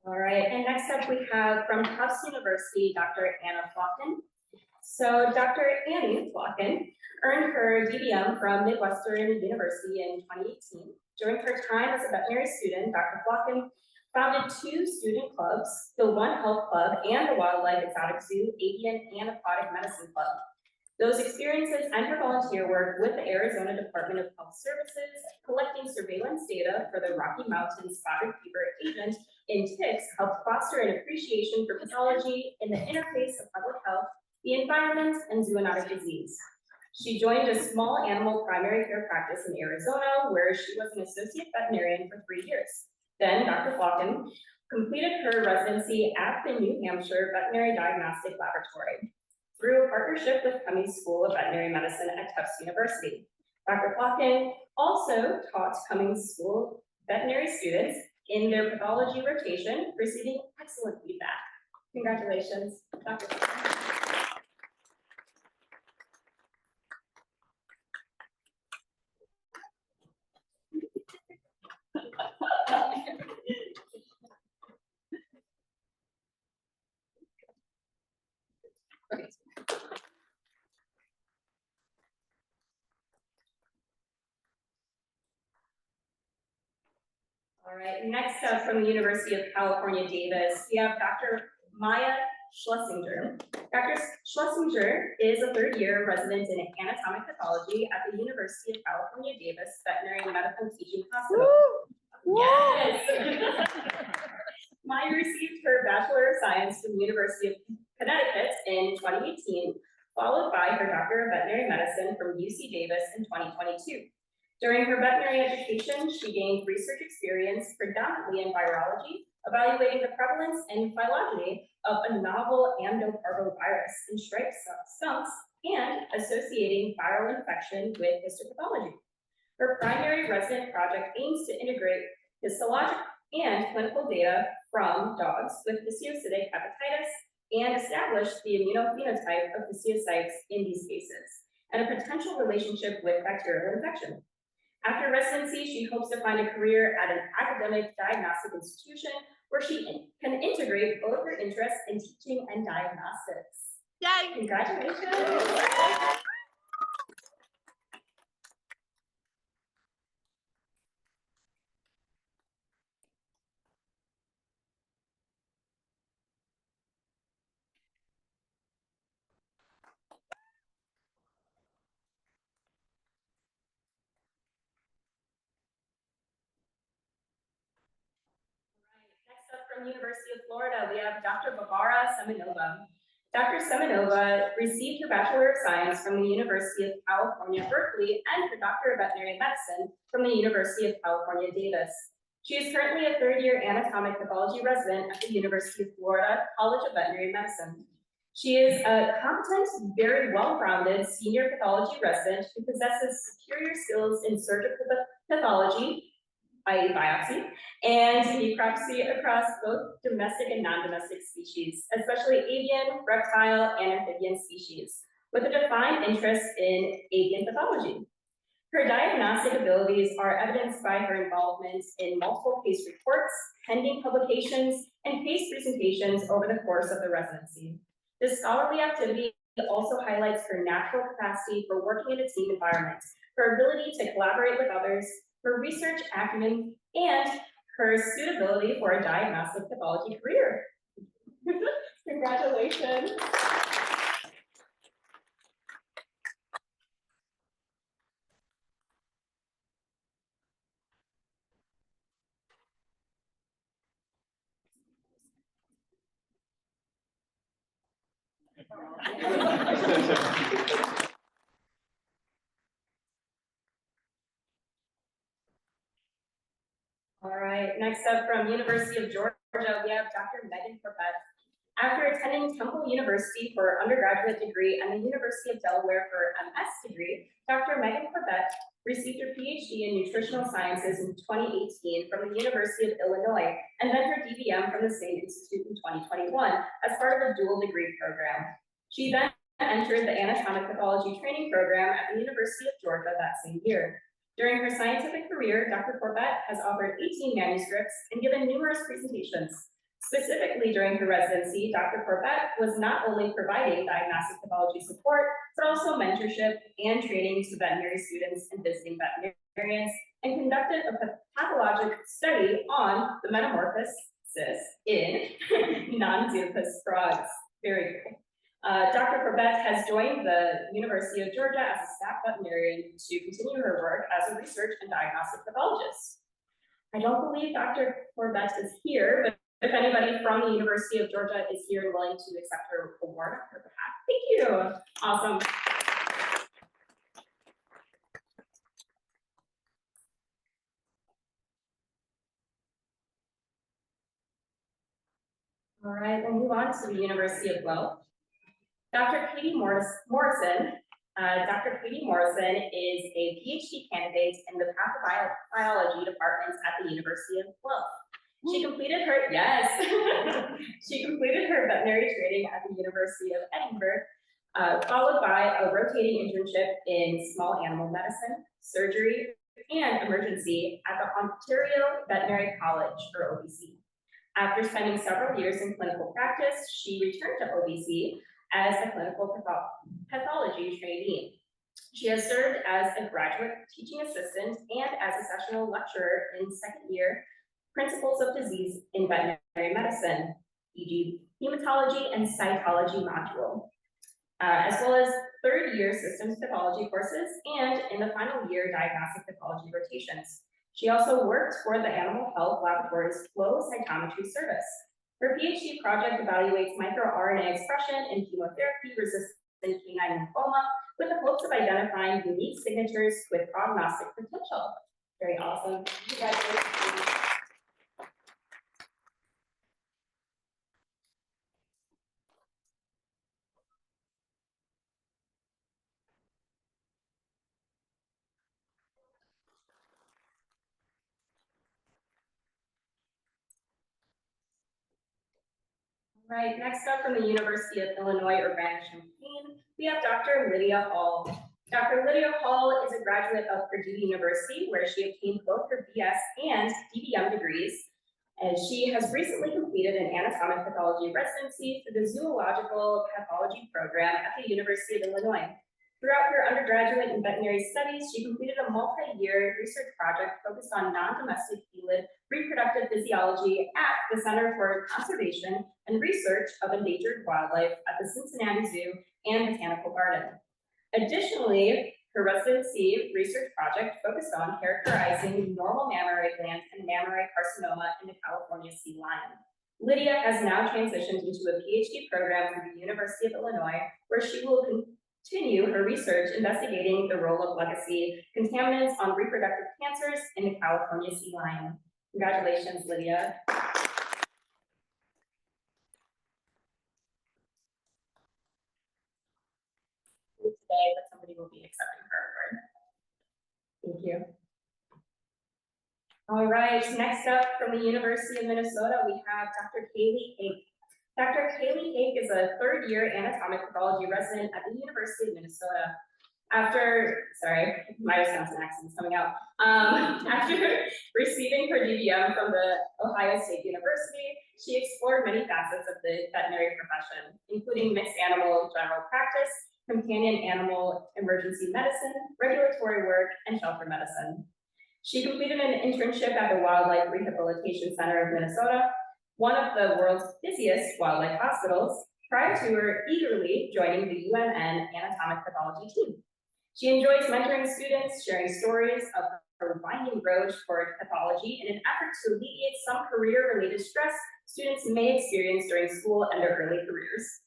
All right, and next up we have from Tufts University, Dr. Anna Flocken. So Dr. Annie Flocken earned her DBM from Midwestern University in 2018. During her time as a veterinary student, Dr. Flocken founded 2 student clubs, the One Health Club and the Wildlife Exotic Zoo Avian and Aquatic Medicine Club. Those experiences and her volunteer work with the Arizona Department of Health Services, collecting surveillance data for the Rocky Mountain spotted fever agent in ticks, helped foster an appreciation for pathology in the interface of public health, the environment, and zoonotic disease. She joined a small animal primary care practice in Arizona, where she was an associate veterinarian for 3 years. Then Dr. Flocken completed her residency at the New Hampshire Veterinary Diagnostic Laboratory through a partnership with Cummings School of Veterinary Medicine at Tufts University. Dr. Flocken also taught Cummings School veterinary students in their pathology rotation, receiving excellent feedback. Congratulations, Dr. Flocken. All right, next up from the University of California, Davis, we have Dr. Maya Schlesinger. Dr. Schlesinger is a 3rd-year resident in anatomic pathology at the University of California, Davis Veterinary Medical Teaching Hospital. Woo! Yes! Maya received her Bachelor of Science from the University of Connecticut in 2018, followed by her Doctor of Veterinary Medicine from UC Davis in 2022. During her veterinary education, she gained research experience predominantly in virology, evaluating the prevalence and phylogeny of a novel amdoparvovirus in striped skunks and associating viral infection with histopathology. Her primary resident project aims to integrate histologic and clinical data from dogs with histiocytic hepatitis and establish the immunophenotype of histiocytes in these cases and a potential relationship with bacterial infection. After residency, she hopes to find a career at an academic diagnostic institution where she can integrate both her interests in teaching and diagnostics. Yay! Congratulations! Next up from University of Florida, we have Dr. Barbara Semenova. Dr. Semenova received her Bachelor of Science from the University of California, Berkeley, and her Doctor of Veterinary Medicine from the University of California, Davis. She is currently a third-year anatomic pathology resident at the University of Florida College of Veterinary Medicine. She is a competent, very well-rounded senior pathology resident who possesses superior skills in surgical pathology, i.e. biopsy, and necropsy across both domestic and non-domestic species, especially avian, reptile, and amphibian species, with a defined interest in avian pathology. Her diagnostic abilities are evidenced by her involvement in multiple case reports, pending publications, and case presentations over the course of the residency. This scholarly activity also highlights her natural capacity for working in a team environment, her ability to collaborate with others, her research acumen, and her suitability for a diagnostic pathology career. Congratulations. All right, next up from University of Georgia, we have Dr. Megan Corbett. After attending Temple University for her undergraduate degree and the University of Delaware for her MS degree, Dr. Megan Corbett received her PhD in nutritional sciences in 2018 from the University of Illinois and then her DVM from the same institute in 2021 as part of a dual degree program. She then entered the anatomic pathology training program at the University of Georgia that same year. During her scientific career, Dr. Corbett has authored 18 manuscripts and given numerous presentations. Specifically during her residency, Dr. Corbett was not only providing diagnostic pathology support, but also mentorship and training to veterinary students and visiting veterinarians, and conducted a pathologic study on the metamorphosis in non-xenopus frogs. Very cool. Dr. Corbett has joined the University of Georgia as a staff veterinarian to continue her work as a research and diagnostic pathologist. I don't believe Dr. Corbett is here, but if anybody from the University of Georgia is here and willing to accept her award on her behalf, thank you. Awesome. All right, we'll move on to the University of Guelph. Dr. Katie Morrison is a PhD candidate in the pathobiology department at the University of Guelph. She completed her, she completed her veterinary training at the University of Edinburgh, followed by a rotating internship in small animal medicine, surgery, and emergency at the Ontario Veterinary College, or OVC. After spending several years in clinical practice, she returned to OVC as a clinical pathology trainee. She has served as a graduate teaching assistant and as a sessional lecturer in second year Principles of Disease in Veterinary Medicine, e.g. Hematology and Cytology module, as well as third year Systems Pathology courses and in the final year Diagnostic Pathology rotations. She also worked for the Animal Health Laboratory's flow cytometry service. Her PhD project evaluates microRNA expression in chemotherapy-resistant canine lymphoma with the hopes of identifying unique signatures with prognostic potential. Very awesome. Congratulations. Right, next up from the University of Illinois Urbana-Champaign, we have Dr. Lydia Hall. Dr. Lydia Hall is a graduate of Purdue University, where she obtained both her BS and DBM degrees. And she has recently completed an anatomic pathology residency for the zoological pathology program at the University of Illinois. Throughout her undergraduate and veterinary studies, she completed a multi-year research project focused on non-domestic felid reproductive physiology at the Center for Conservation and Research of Endangered Wildlife at the Cincinnati Zoo and Botanical Garden. Additionally, her residency research project focused on characterizing normal mammary glands and mammary carcinoma in the California sea lion. Lydia has now transitioned into a PhD program through the University of Illinois, where she will continue her research investigating the role of legacy contaminants on reproductive cancers in the California sea lion. Congratulations, Lydia. Today, but somebody will be accepting her award. Thank you. All right, next up from the University of Minnesota, we have Dr. Kaylee Hake. Dr. Kaylee Hake is a third-year anatomic pathology resident at the University of Minnesota. Sorry, my Wisconsin accent's coming out. After receiving her DBM from the Ohio State University, she explored many facets of the veterinary profession, including mixed animal general practice, companion animal emergency medicine, regulatory work, and shelter medicine. She completed an internship at the Wildlife Rehabilitation Center of Minnesota, one of the world's busiest wildlife hospitals, prior to her eagerly joining the UMN anatomic pathology team. She enjoys mentoring students, sharing stories of her winding road toward pathology in an effort to alleviate some career-related stress students may experience during school and their early careers.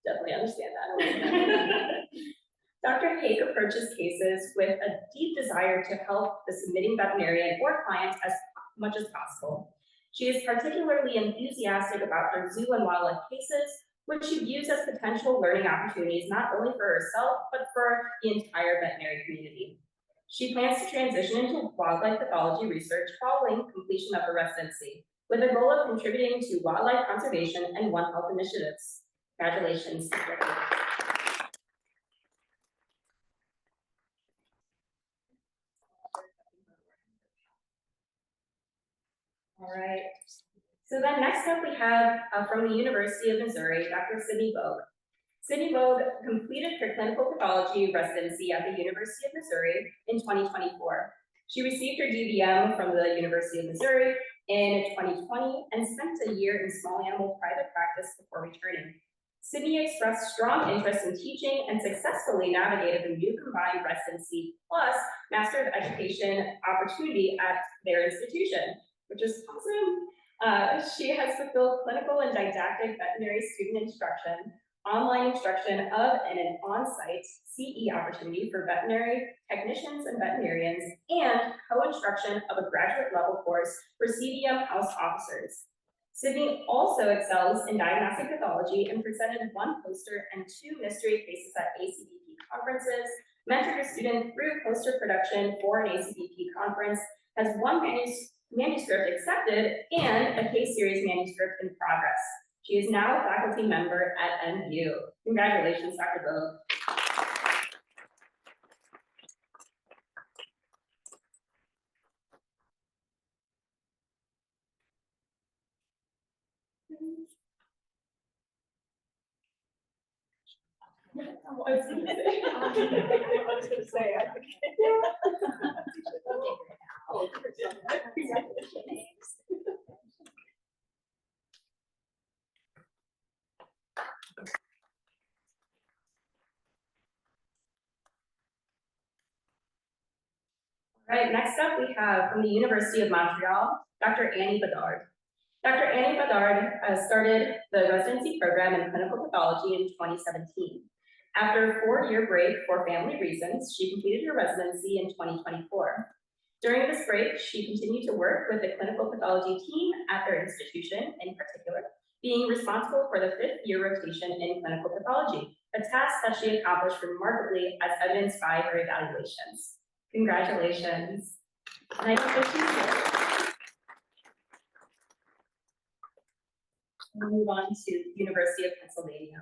Definitely understand that. Dr. Hake approaches cases with a deep desire to help the submitting veterinarian or client as much as possible. She is particularly enthusiastic about her zoo and wildlife cases, which she views as potential learning opportunities not only for herself, but for the entire veterinary community. She plans to transition into wildlife pathology research following completion of her residency, with a goal of contributing to wildlife conservation and One Health initiatives. Congratulations. All right. So then next up we have from the University of Missouri, Dr. Sydney Vogue. Sydney Vogue completed her clinical pathology residency at the University of Missouri in 2024. She received her DBM from the University of Missouri in 2020 and spent a year in small animal private practice before returning. Sydney expressed strong interest in teaching and successfully navigated the new combined residency plus Master of Education opportunity at their institution, which is awesome. She has fulfilled clinical and didactic veterinary student instruction, online instruction of and an on-site CE opportunity for veterinary technicians and veterinarians, and co-instruction of a graduate level course for CVM house officers. Sydney also excels in diagnostic pathology and presented 1 poster and 2 mystery cases at ACVP conferences, mentored a student through poster production for an ACVP conference, has 1 manuscript accepted, and a case series manuscript in progress. She is now a faculty member at NU. Congratulations, Dr. Vogue. I was gonna say, I think. All right, next up we have from the University of Montreal, Dr. Annie Bedard. Dr. Annie Bedard started the residency program in clinical pathology in 2017. After a 4-year break for family reasons, she completed her residency in 2024. During this break, she continued to work with the clinical pathology team at their institution, in particular, being responsible for the 5th-year rotation in clinical pathology, a task that she accomplished remarkably as evidenced by her evaluations. Congratulations. And I don't think she's here. We'll move on to the University of Pennsylvania.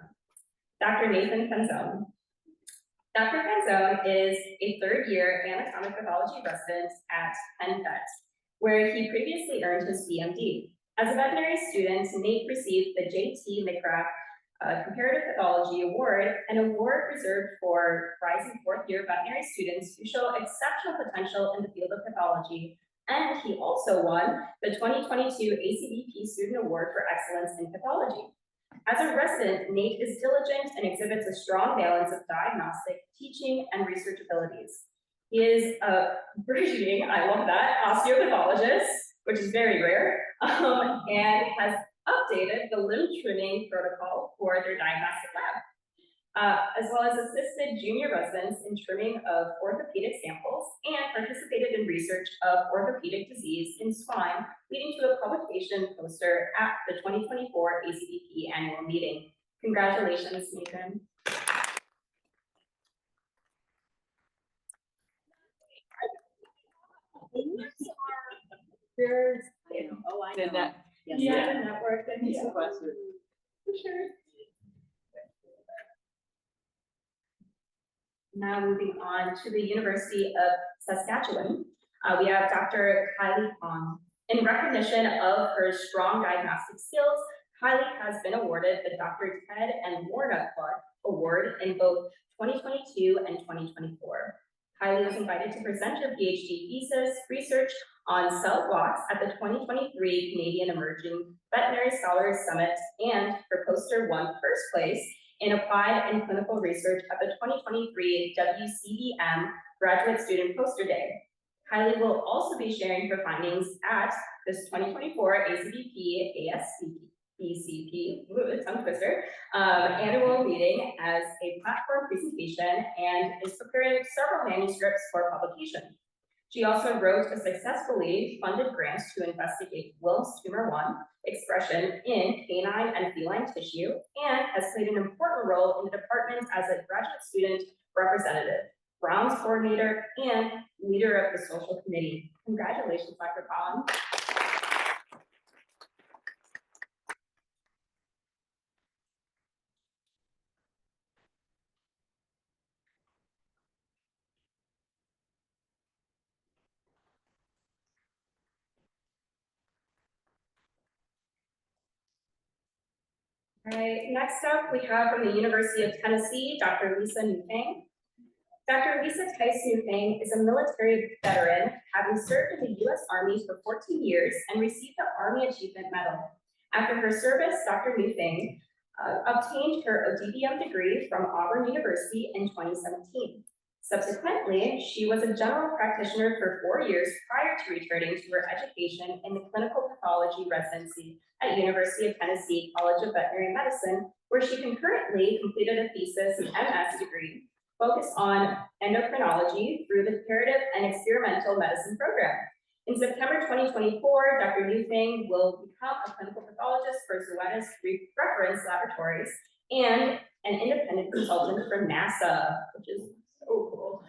Dr. Nathan Penzone. Dr. Penzone is a third-year anatomic pathology resident at Penn Vet, where he previously earned his BMD. As a veterinary student, Nate received the J.T. McGrath Comparative Pathology Award, an award reserved for rising fourth-year veterinary students who show exceptional potential in the field of pathology. And he also won the 2022 ACVP Student Award for Excellence in Pathology. As a resident, Nate is diligent and exhibits a strong balance of diagnostic, teaching, and research abilities. He is a burgeoning, I love that, osteopathologist, which is very rare, and has updated the limb trimming protocol for their diagnostic lab, as well as assisted junior residents in trimming of orthopedic samples and participated in research of orthopedic disease in swine, leading to a publication poster at the 2024 ACVP annual meeting. Congratulations, Nathan. There's, oh, I know. Yes. Yeah, the network and Yeah. for sure. Now moving on to the University of Saskatchewan, we have Dr. Kylie Pong. In recognition of her strong diagnostic skills, Kylie has been awarded the Dr. Ted and Lorna Clark Award in both 2022 and 2024. Kylie was invited to present her PhD thesis research on cell blocks at the 2023 Canadian Emerging Veterinary Scholars Summit, and her poster won first place in Applied and Clinical Research at the 2023 WCVM Graduate Student Poster Day. Kylie will also be sharing her findings at this 2024 ACVP ASCPCP tongue twister, annual meeting as a platform presentation and is preparing several manuscripts for publication. She also wrote a successfully funded grant to investigate Wilms tumor 1 expression in canine and feline tissue, and has played an important role in the department as a graduate student representative, Browns coordinator, and leader of the social committee. Congratulations, Dr. Pong. All right, next up, we have from the University of Tennessee, Dr. Lisa Newfang. Dr. Lisa Tice Newfang is a military veteran, having served in the U.S. Army for 14 years and received the Army Achievement Medal. After her service, Dr. Newfang obtained her ODBM degree from Auburn University in 2017. Subsequently, she was a general practitioner for 4 years prior to returning to her education in the clinical pathology residency at University of Tennessee College of Veterinary Medicine, where she concurrently completed a thesis and MS degree focused on endocrinology through the comparative and experimental medicine program. In September 2024, Dr. Newfang will become a clinical pathologist for Zoetis Reference Laboratories and an independent consultant for NASA, which is so cool.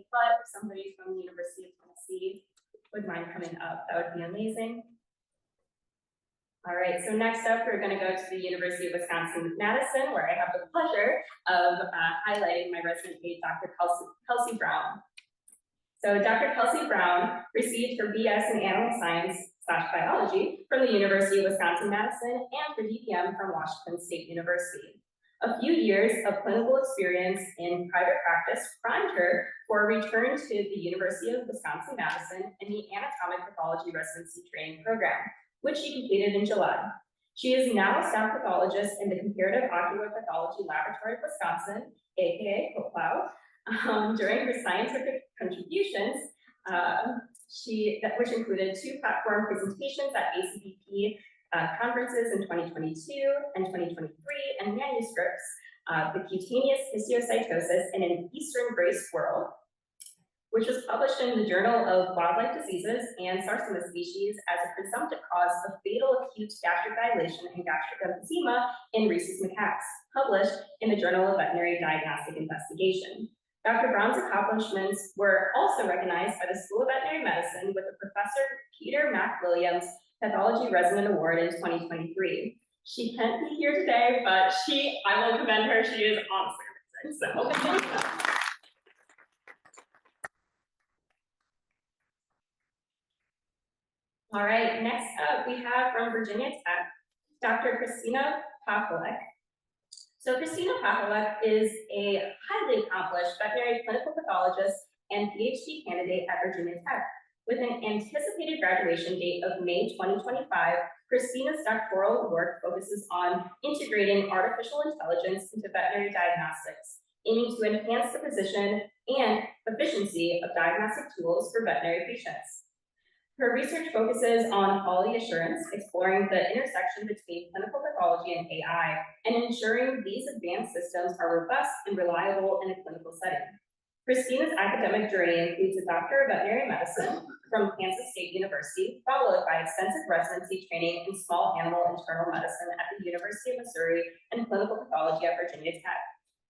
But if somebody from the University of Tennessee would mind coming up, that would be amazing. All right, so next up, we're going to go to the University of Wisconsin-Madison, where I have the pleasure of highlighting my resident aide, Dr. Kelsey Brown. So Dr. Kelsey Brown received her BS in Animal Science/Biology from the University of Wisconsin-Madison and her DPM from Washington State University. A few years of clinical experience in private practice primed her for a return to the University of Wisconsin-Madison in the Anatomic Pathology Residency Training Program, which she completed in July. She is now a staff pathologist in the Comparative Ocular Pathology Laboratory of Wisconsin, aka COPLAW. During her scientific contributions, which included 2 platform presentations at ACVP conferences in 2022 and 2023, and manuscripts, The Cutaneous Histiocytosis in an Eastern Gray Squirrel, which was published in the Journal of Wildlife Diseases and Sarcoma Species as a presumptive cause of fatal acute gastric dilation and gastric emphysema in rhesus macaques, published in the Journal of Veterinary Diagnostic Investigation. Dr. Brown's accomplishments were also recognized by the School of Veterinary Medicine with the Professor Peter McWilliams Pathology Resident Award in 2023. She can't be here today, but I will commend her. She is awesome. So. All right, next up we have from Virginia Tech, Dr. Christina Pacholek. So Christina Pacholek is a highly accomplished veterinary clinical pathologist and PhD candidate at Virginia Tech. With an anticipated graduation date of May 2025, Christina's doctoral work focuses on integrating artificial intelligence into veterinary diagnostics, aiming to enhance the precision and efficiency of diagnostic tools for veterinary patients. Her research focuses on quality assurance, exploring the intersection between clinical pathology and AI, and ensuring these advanced systems are robust and reliable in a clinical setting. Christina's academic journey includes a Doctor of Veterinary Medicine from Kansas State University, followed by extensive residency training in small animal internal medicine at the University of Missouri and clinical pathology at Virginia Tech.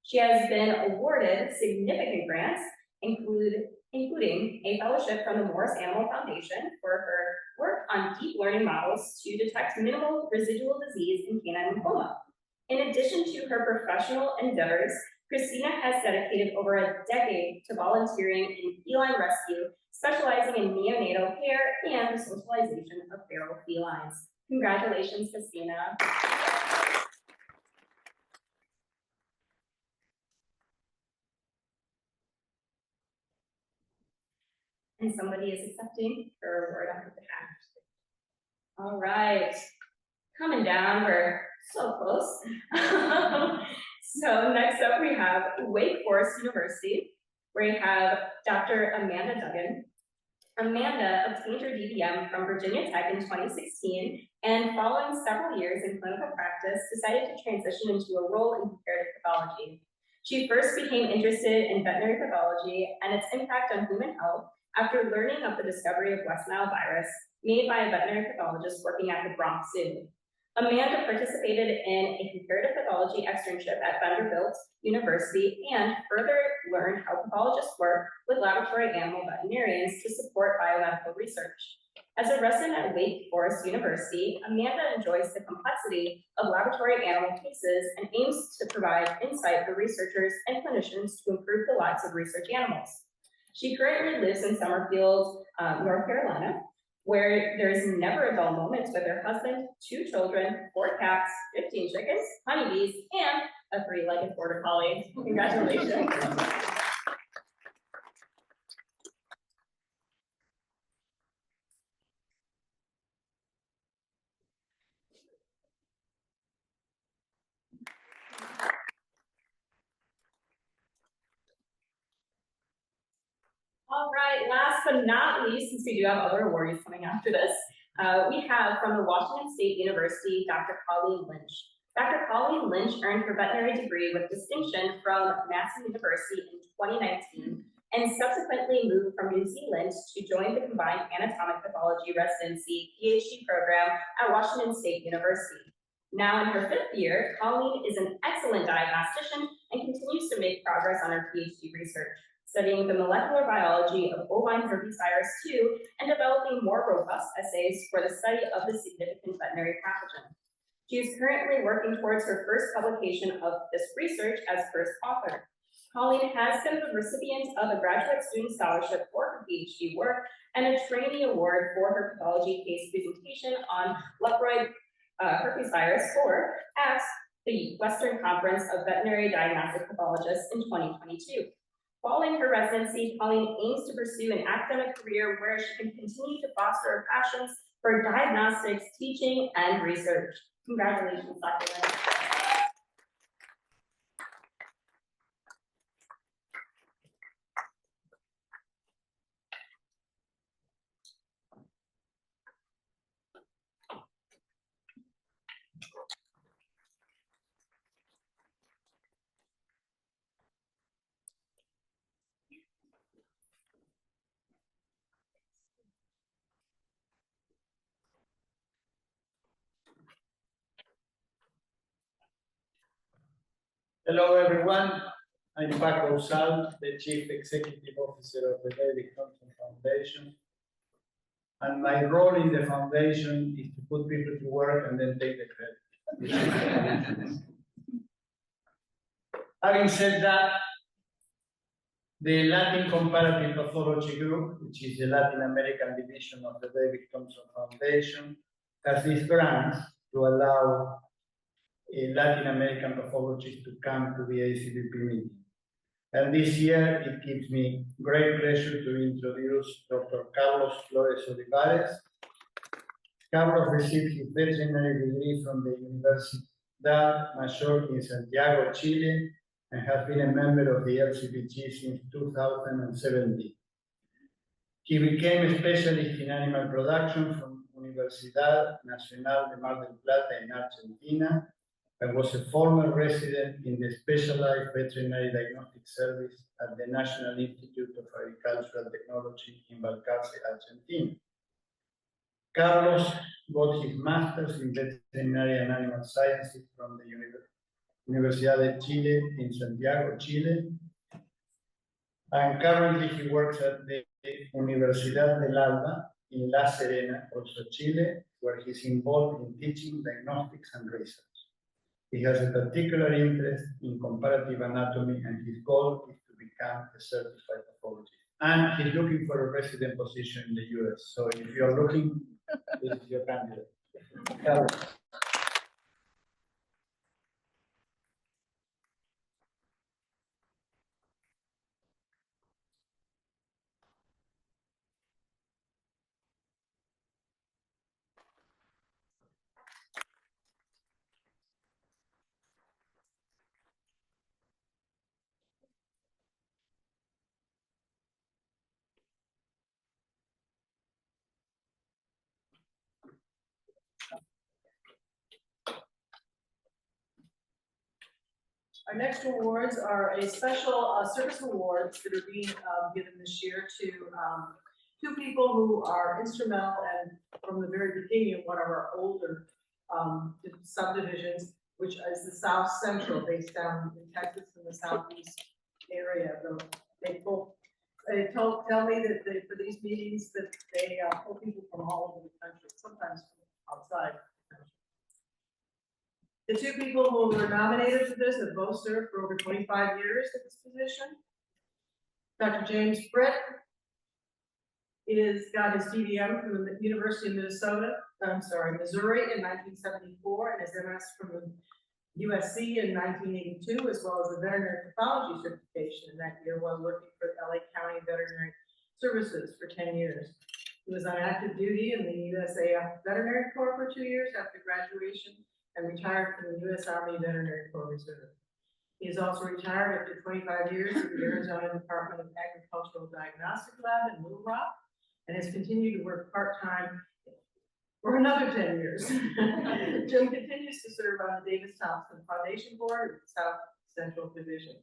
She has been awarded significant grants, including a fellowship from the Morris Animal Foundation for her work on deep learning models to detect minimal residual disease in canine lymphoma. In addition to her professional endeavors, Christina has dedicated over a decade to volunteering in feline rescue, specializing in neonatal care and the socialization of feral felines. Congratulations, Christina. And somebody is accepting her award on her behalf. All right, coming down, we're so close. So next up we have Wake Forest University, where we have Dr. Amanda Duggan. Amanda obtained her DVM from Virginia Tech in 2016, and following several years in clinical practice, decided to transition into a role in comparative pathology. She first became interested in veterinary pathology and its impact on human health after learning of the discovery of West Nile virus made by a veterinary pathologist working at the Bronx Zoo. Amanda participated in a comparative pathology externship at Vanderbilt University and further learned how pathologists work with laboratory animal veterinarians to support biomedical research. As a resident at Wake Forest University, Amanda enjoys the complexity of laboratory animal cases and aims to provide insight for researchers and clinicians to improve the lives of research animals. She currently lives in Summerfield, North Carolina, where there is never a dull moment with her husband, 2 children, 4 cats, 15 chickens, honeybees, and a 3-legged border collie. Congratulations. All right, last but not least, since we do have other awardees coming after this, we have from the Washington State University, Dr. Colleen Lynch. Dr. Colleen Lynch earned her veterinary degree with distinction from Massey University in 2019 and subsequently moved from New Zealand to join the combined anatomic pathology residency PhD program at Washington State University. Now in her 5th year, Colleen is an excellent diagnostician and continues to make progress on her PhD research, studying the molecular biology of bovine herpesvirus 2 and developing more robust assays for the study of the significant veterinary pathogen. She is currently working towards her first publication of this research as first author. Colleen has been the recipient of a graduate student scholarship for her PhD work and a trainee award for her pathology case presentation on leproid herpesvirus 4 at the Western Conference of Veterinary Diagnostic Pathologists in 2022. Following her residency, Colleen aims to pursue an academic career where she can continue to foster her passions for diagnostics, teaching, and research. Congratulations, Dr. Lynch. Hello, everyone. I'm Paco Sal, the Chief Executive Officer of the Davis-Thompson Foundation. And my role in the foundation is to put people to work and then take the credit. Having said that, the Latin Comparative Pathology Group, which is the Latin American division of the Davis-Thompson Foundation, has this grant to allow Latin American pathologists to come to the ACVP meeting. And this year, it gives me great pleasure to introduce Dr. Carlos Flores Olivares. Carlos received his veterinary degree from the Universidad Mayor in Santiago, Chile, and has been a member of the LCPG since 2017. He became a specialist in animal production from Universidad Nacional de Mar del Plata in Argentina, and was a former resident in the Specialized Veterinary Diagnostic Service at the National Institute of Agricultural Technology in Balcarce, Argentina. Carlos got his master's in veterinary and animal sciences from the Universidad de Chile in Santiago, Chile. And currently he works at the Universidad del Alba in La Serena, also Chile, where he's involved in teaching diagnostics and research. He has a particular interest in comparative anatomy, and his goal is to become a certified pathologist. And he's looking for a resident position in the US. So if you're looking, this is your candidate. Carlos. Our next awards are a special service awards that are being given this year to two people who are instrumental and from the very beginning of one of our older subdivisions, which is the South Central, based down in Texas in the southeast area. They both tell me that for these meetings that they pull people from all over the country, sometimes from outside. The two people who were nominated for this have both served for over 25 years in this position. Dr. James Britt got his DVM from the University of Missouri in 1974, and his MS from the USC in 1982, as well as the veterinary pathology certification in that year while working for LA County Veterinary Services for 10 years. He was on active duty in the USAF Veterinary Corps for 2 years after graduation, and retired from the U.S. Army Veterinary Corps Reserve. He is also retired after 25 years at the Arizona Department of Agricultural Diagnostic Lab in Little Rock, and has continued to work part-time for another 10 years. Jim continues to serve on the Davis-Thompson Foundation Board of the South Central Division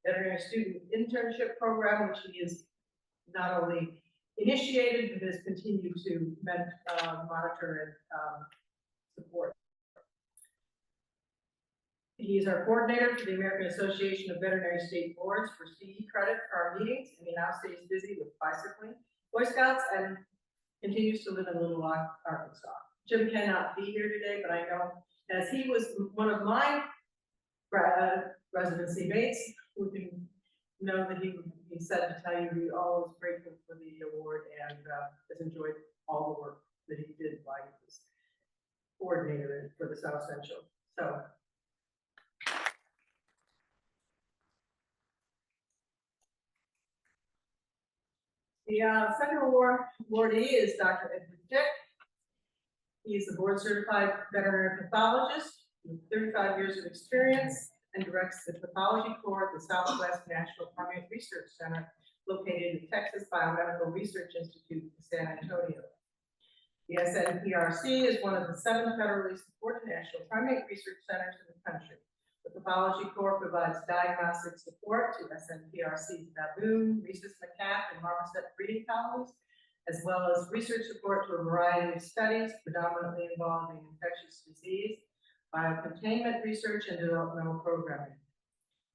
Veterinary Student Internship Program, which he has not only initiated, but has continued to monitor and support. He is our coordinator for the American Association of Veterinary State Boards for CE credit for our meetings, and he now stays busy with bicycling, Boy Scouts, and continues to live in Little Rock, Arkansas. Jim cannot be here today, but I know, as he was one of my residency mates, who can know that he said to tell you we're always grateful for the award and has enjoyed all the work that he did while he was coordinator for the South Central. So. The second awardee is Dr. Edward Dick. He is a board certified veterinary pathologist with 35 years of experience and directs the pathology core at the Southwest National Primate Research Center located in Texas Biomedical Research Institute in San Antonio. The SNPRC is one of the 7 federally supported national primate research centers in the country. The pathology core provides diagnostic support to SNPRC's baboon, rhesus macaque, and marmoset breeding colonies, as well as research support to a variety of studies, predominantly involving infectious disease, biocontainment research, and developmental programming.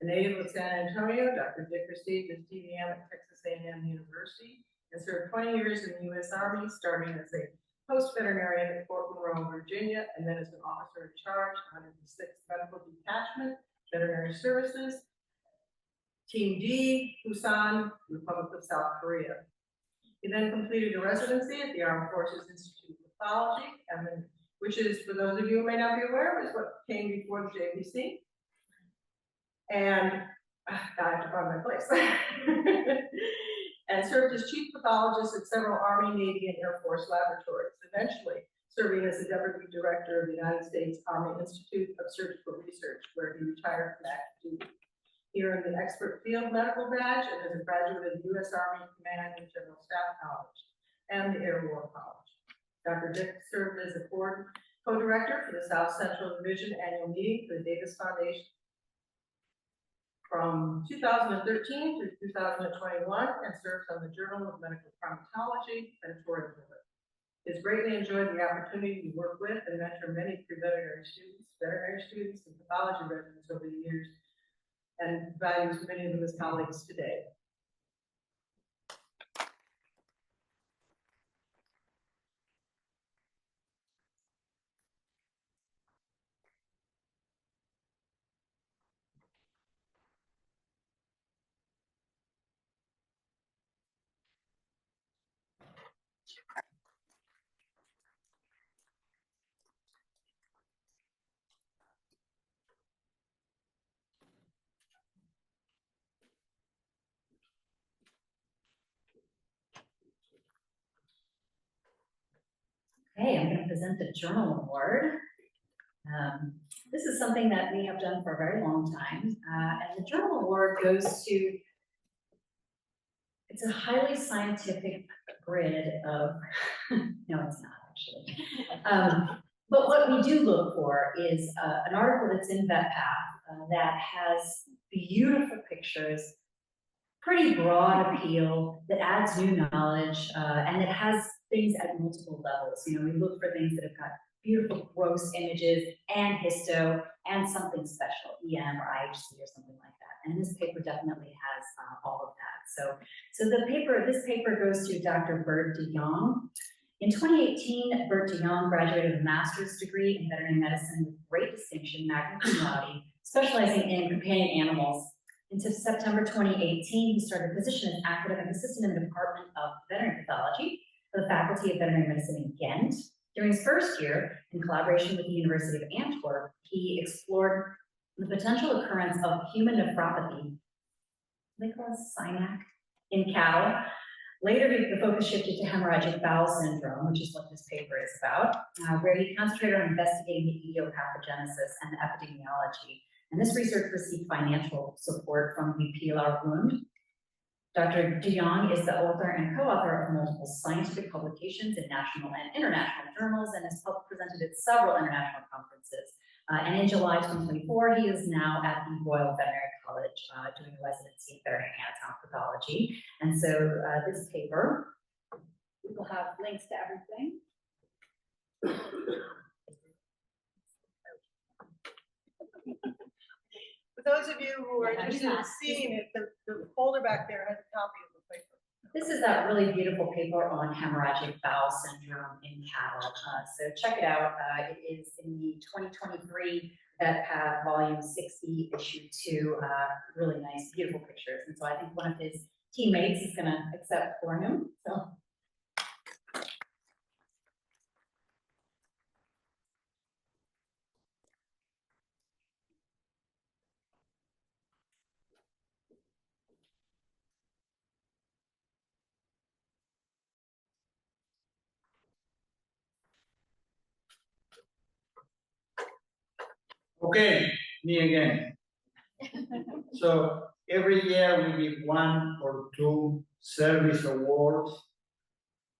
A native of San Antonio, Dr. Dick received his DVM at Texas A&M University and served 20 years in the U.S. Army, starting as a post-veterinarian at Fort Monroe, Virginia, and then as an officer in charge, 106th Medical Detachment, Veterinary Services, Team D, Busan, Republic of South Korea. He then completed a residency at the Armed Forces Institute of Pathology, and then, which is, for those of you who may not be aware, is what came before the JPC. And I have to find my place. And served as chief pathologist at several Army, Navy, and Air Force laboratories, eventually serving as the deputy director of the United States Army Institute of Surgical Research, where he retired from active duty. He earned the expert field medical badge and is a graduate of the U.S. Army Command and General Staff College and the Air War College. Dr. Dick served as a board co-director for the South Central Division annual meeting for the Davis Foundation from 2013 through 2021 and serves on the Journal of Medical Primatology editorial board. He has greatly enjoyed the opportunity to work with and mentor many pre-veterinary students, and pathology residents over the years, and values many of them as colleagues today. Okay, I'm going to present the Journal Award. This is something that we have done for a very long time, and the Journal Award goes to, it's a highly scientific grid of, no, it's not actually. But what we do look for is an article that's in VetPath that has beautiful pictures, pretty broad appeal, that adds new knowledge, and that has things at multiple levels. You know, we look for things that have got beautiful gross images and histo and something special, EM or IHC or something like that. And this paper definitely has all of that. So this paper goes to Dr. Bert de Jong. In 2018, Bert de Jong graduated with a master's degree in veterinary medicine with great distinction, magna cum laude, specializing in companion animals. In September 2018, he started a position as academic assistant in the Department of Veterinary Pathology for the Faculty of Veterinary Medicine in Ghent. During his first year, in collaboration with the University of Antwerp, he explored the potential occurrence of human nephropathy, they call it SINAC, in cattle. Later, the focus shifted to hemorrhagic bowel syndrome, which is what this paper is about, where he concentrated on investigating the etiopathogenesis and the epidemiology. And this research received financial support from the PLR Bund. Dr. de Jong is the author and co-author of multiple scientific publications in national and international journals and has presented at several international conferences. And in July 2024, he is now at the Royal Veterinary College doing a residency in veterinary anatomic pathology. And so this paper, we will have links to everything. For those of you who are interested in seeing it, the folder back there has a copy of the paper. This is that really beautiful paper on hemorrhagic bowel syndrome in cattle. So check it out. It is in the 2023 VetPath volume 60, issue 2. Really nice, beautiful pictures. And so I think one of his teammates is going to accept for him. So. Okay, me again. So every year we give 1 or 2 service awards.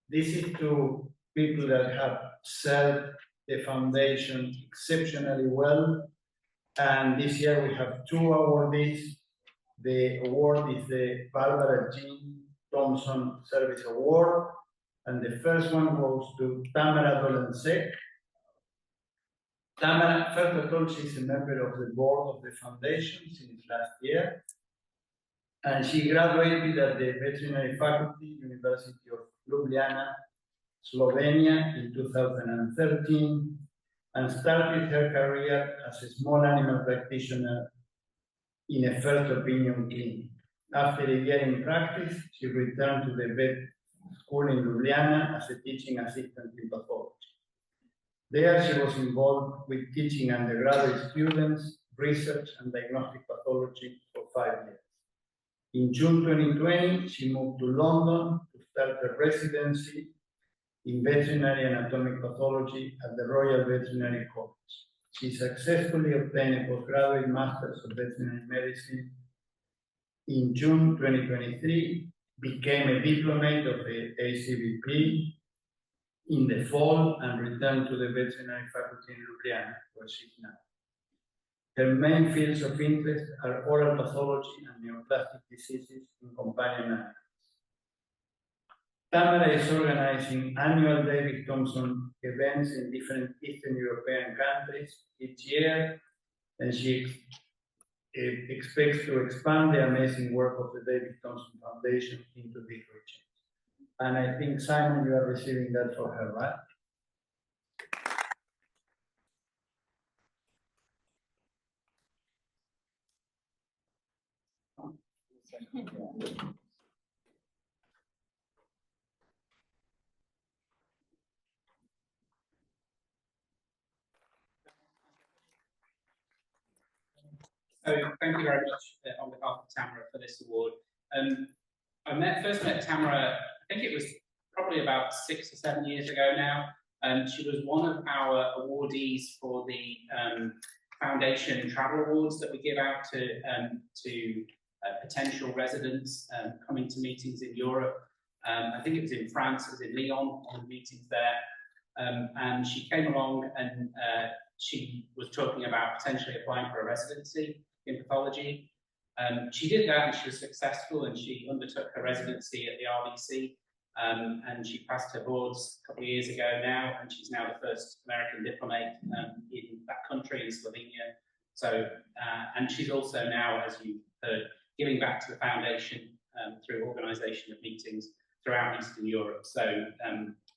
This is to people that have served the foundation exceptionally well. And this year we have 2 awardees. The award is the Barbara Jean Thompson Service Award. And the first one goes to Tamara Dolensek. Tamara, first of all, she's a member of the board of the foundation since last year. And she graduated at the veterinary faculty, University of Ljubljana, Slovenia in 2013, and started her career as a small animal practitioner in a first opinion clinic. After a year in practice, she returned to the vet school in Ljubljana as a teaching assistant in pathology. There, she was involved with teaching undergraduate students, research, and diagnostic pathology for 5 years. In June 2020, she moved to London to start a residency in veterinary anatomic pathology at the Royal Veterinary College. She successfully obtained a postgraduate Master's of Veterinary Medicine in June 2023, became a diplomate of the ACVP in the fall, and returned to the veterinary faculty in Ljubljana, where she is now. Her main fields of interest are oral pathology and neoplastic diseases in companion animals. Tamara is organizing annual Davis-Thompson events in different Eastern European countries each year, and she expects to expand the amazing work of the Davis-Thompson Foundation into these regions. And I think, Simon, you are receiving that for her, right? So thank you very much on behalf of Tamara for this award. I first met Tamara, I think it was probably about 6 or 7 years ago now. She was one of our awardees for the Foundation Travel Awards that we give out to potential residents coming to meetings in Europe. I think it was in France, it was in Lyon, one of the meetings there. And she came along and she was talking about potentially applying for a residency in pathology. She did that and she was successful, and she undertook her residency at the RBC, and she passed her boards a couple of years ago now, and she's now the first American diplomat in that country, in Slovenia. So, and she's also now, as you heard, giving back to the foundation through organisation of meetings throughout Eastern Europe. So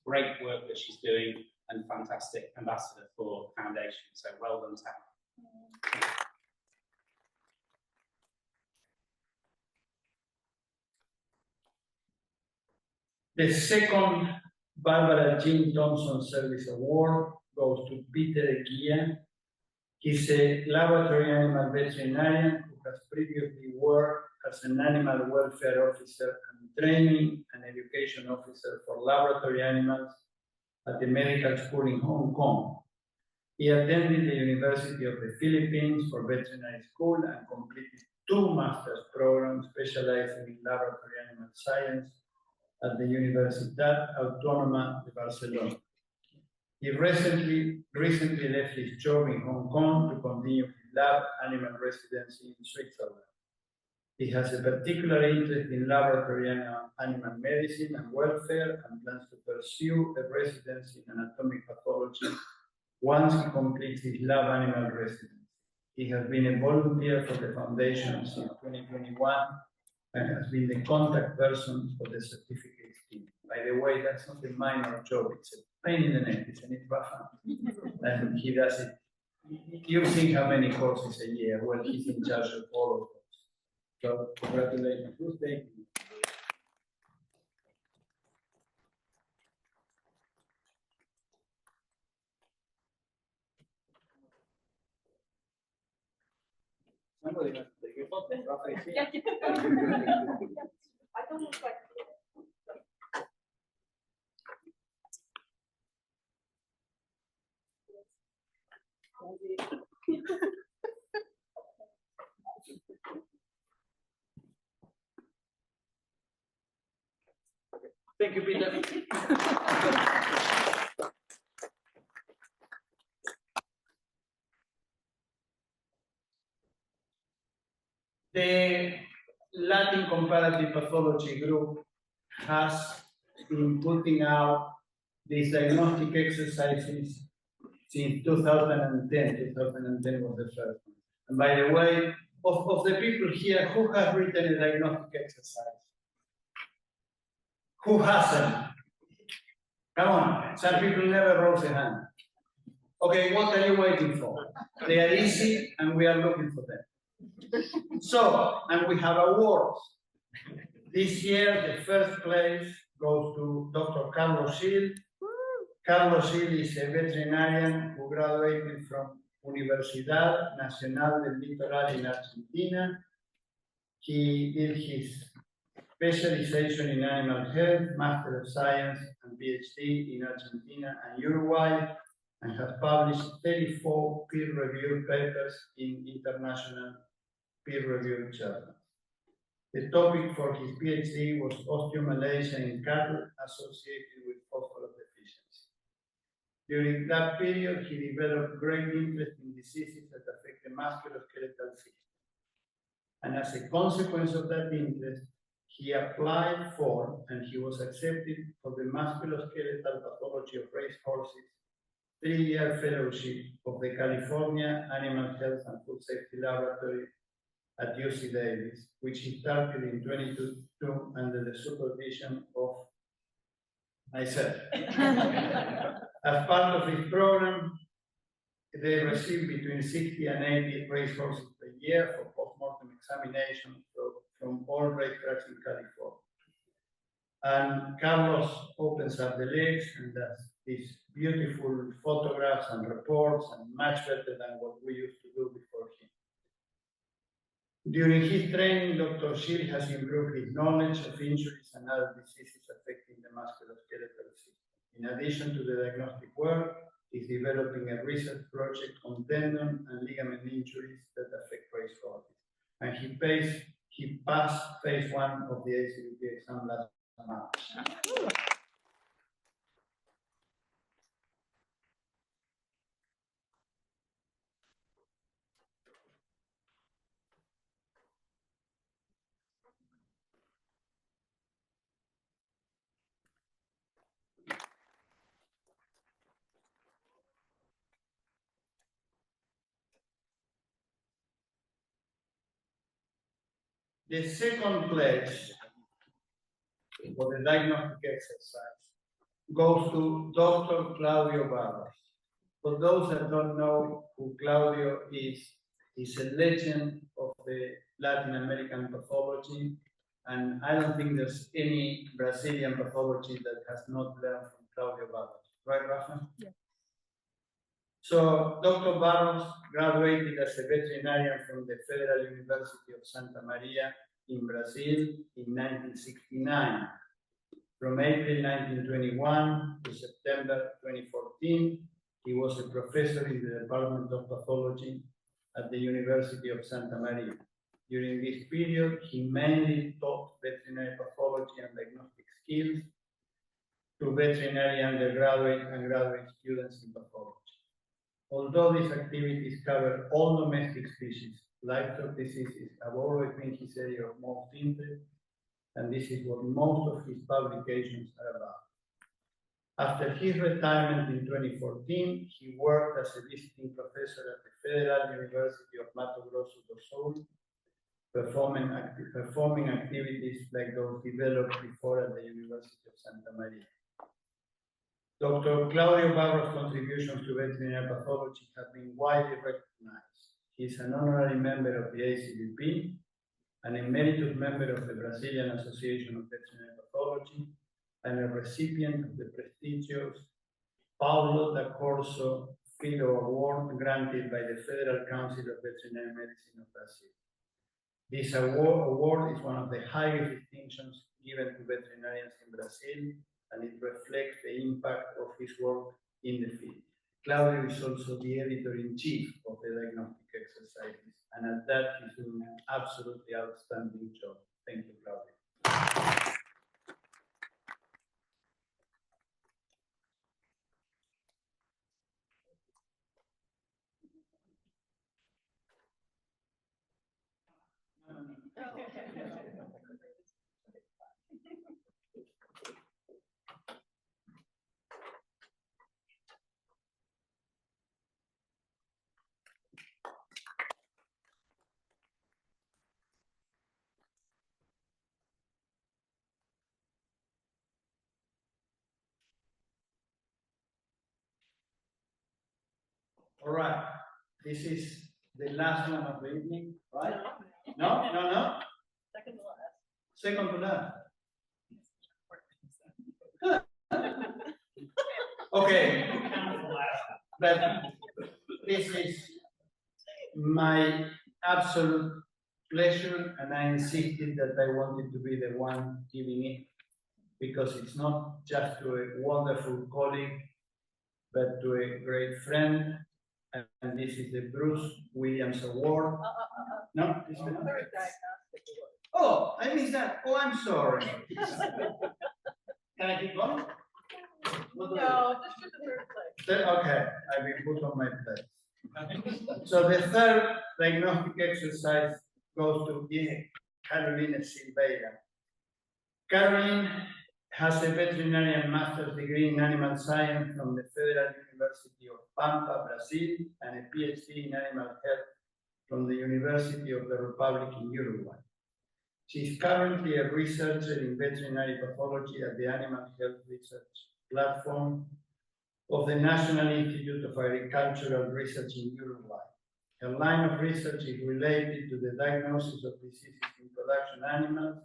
great work that she's doing, and fantastic ambassador for the foundation. So well done, Tamara. The second Barbara Jean Thompson Service Award goes to Peter Eguia. He's a laboratory animal veterinarian who has previously worked as an animal welfare officer and training and education officer for laboratory animals at the medical school in Hong Kong. He attended the University of the Philippines for veterinary school and completed 2 master's programs specializing in laboratory animal science at the Universitat Autònoma de Barcelona. He recently left his job in Hong Kong to continue his lab animal residency in Switzerland. He has a particular interest in laboratory animal medicine and welfare, and plans to pursue a residency in anatomic pathology once he completes his lab animal residency. He has been a volunteer for the foundation since 2021 and has been the contact person for the certificates team. By the way, that's not a minor job, it's a pain in the neck, it's an and he does it. You think how many courses a year? Well, he's in charge of all of those. So, congratulations. Who's taking it? Somebody has to take a photo. I don't look like. Thank you, Peter. The Latin Comparative Pathology Group has been putting out these diagnostic exercises since 2010. 2010 was the first one. And by the way, of the people here, who has written a diagnostic exercise? Who hasn't? Come on, some people never rose a hand. Okay, what are you waiting for? They are easy and we are looking for them. So, and we have awards. This year, the first place goes to Dr. Carlos Gil. Carlos Gil is a veterinarian who graduated from Universidad Nacional del Litoral in Argentina. He did his specialization in animal health, Master of Science and PhD in Argentina and Uruguay, and has published 34 peer-reviewed papers in international peer-reviewed journals. The topic for his PhD was osteomalacia in cattle associated with phosphorus deficiency. During that period, he developed great interest in diseases that affect the musculoskeletal system. And as a consequence of that interest, he applied for and he was accepted for the musculoskeletal pathology of racehorses 3-year fellowship of the California Animal Health and Food Safety Laboratory at UC Davis, which he started in 2022 under the supervision of myself. As part of this program, they receive between 60 and 80 racehorses per year for post-mortem examination from all racetracks in California. And Carlos opens up the legs and does these beautiful photographs and reports, and much better than what we used to do before him. During his training, Dr. Gil has improved his knowledge of injuries and other diseases affecting the musculoskeletal system. In addition to the diagnostic work, he's developing a research project on tendon and ligament injuries that affect racehorses. And he passed phase 1 of the ACVP exam last month. The second place for the diagnostic exercise goes to Dr. Claudio Barros. For those that don't know who Claudio is, he's a legend of the Latin American pathology, and I don't think there's any Brazilian pathology that has not learned from Claudio Barros. Right, Rafa? Yeah. So Dr. Barros graduated as a veterinarian from the Federal University of Santa Maria in Brazil in 1969. From April 1921 to September 2014, he was a professor in the Department of Pathology at the University of Santa Maria. During this period, he mainly taught veterinary pathology and diagnostic skills to veterinary undergraduate and graduate students in pathology. Although these activities cover all domestic species, livestock diseases have always been his area of most interest, and this is what most of his publications are about. After his retirement in 2014, he worked as a visiting professor at the Federal University of Mato Grosso do Sul, performing activities like those developed before at the University of Santa Maria. Dr. Claudio Barros' contributions to veterinary pathology have been widely recognized. He is an honorary member of the ACVP, an emeritus member of the Brazilian Association of Veterinary Pathology, and a recipient of the prestigious Paulo da Corso Filho Award granted by the Federal Council of Veterinary Medicine of Brazil. This award is one of the highest distinctions given to veterinarians in Brazil, and it reflects the impact of his work in the field. Claudio is also the editor-in-chief of the diagnostic exercises, and at that he's doing an absolutely outstanding job. Thank you, Claudio. All right, this is the last one of the evening, right? No? Second to last. Second to last. Okay, but this is my absolute pleasure, and I insisted that I wanted to be the one giving it, because it's not just to a wonderful colleague, but to a great friend, and this is the Bruce Williams Award. No, this is not. Third diagnostic award. Oh, I missed that. Oh, I'm sorry. Can I keep going? No, just to the third place. Okay, I've been put on my place. So the third diagnostic exercise goes to Carolina Silveira. Caroline has a veterinarian master's degree in animal science from the Federal University of Pampa, Brazil, and a PhD in animal health from the University of the Republic in Uruguay. She is currently a researcher in veterinary pathology at the Animal Health Research Platform of the National Institute of Agricultural Research in Uruguay. Her line of research is related to the diagnosis of diseases in production animals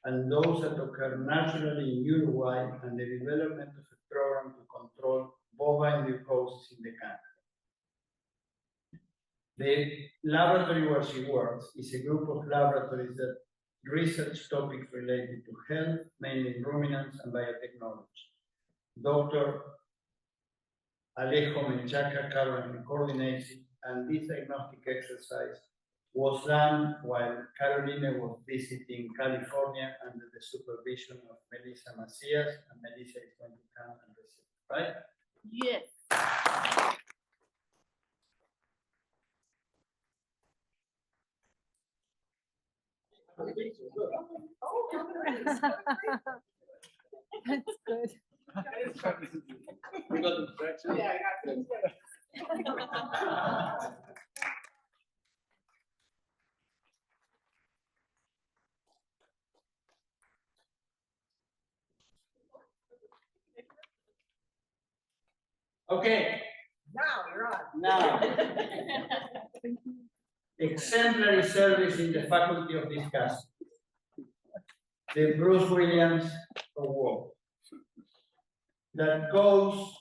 and those that occur naturally in Uruguay, and the development of a program to control bovine leukosis in the country. The laboratory where she works is a group of laboratories that research topics related to health, mainly ruminants and biotechnology. Dr. Alejo Menchaca currently coordinates it, and this diagnostic exercise was done while Carolina was visiting California under the supervision of Melissa Macias, and Melissa is going to come and receive, right? Yes. That's good. We got the direction. Yeah, I got it. Okay, Now you're on. now, exemplary service in the faculty of discussion. The Bruce Williams Award that goes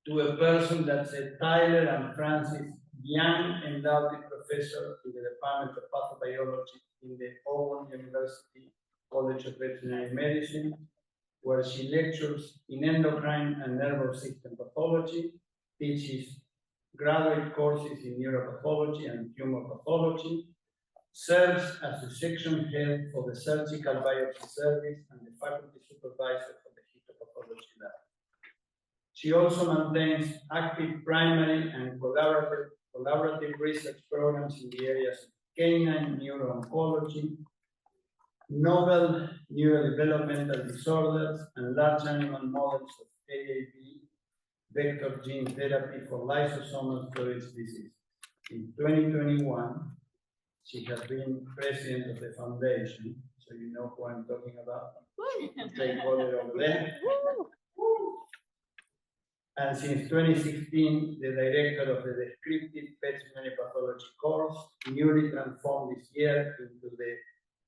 to a person that's a Tyler and Francis Young Endowed Professor in the Department of Pathobiology in the Owen University College of Veterinary Medicine, where she lectures in endocrine and nervous system pathology, teaches graduate courses in neuropathology and tumor pathology, serves as the section head for the surgical biopsy service and the faculty supervisor for the histopathology lab. She also maintains active primary and collaborative research programs in the areas of canine neuro-oncology, novel neurodevelopmental disorders, and large animal models of AAV vector gene therapy for lysosomal storage disease. In 2021, she has been president of the foundation, so you know who I'm talking about. Stakeholder over there. And since 2016, the director of the descriptive veterinary pathology course, newly transformed this year into the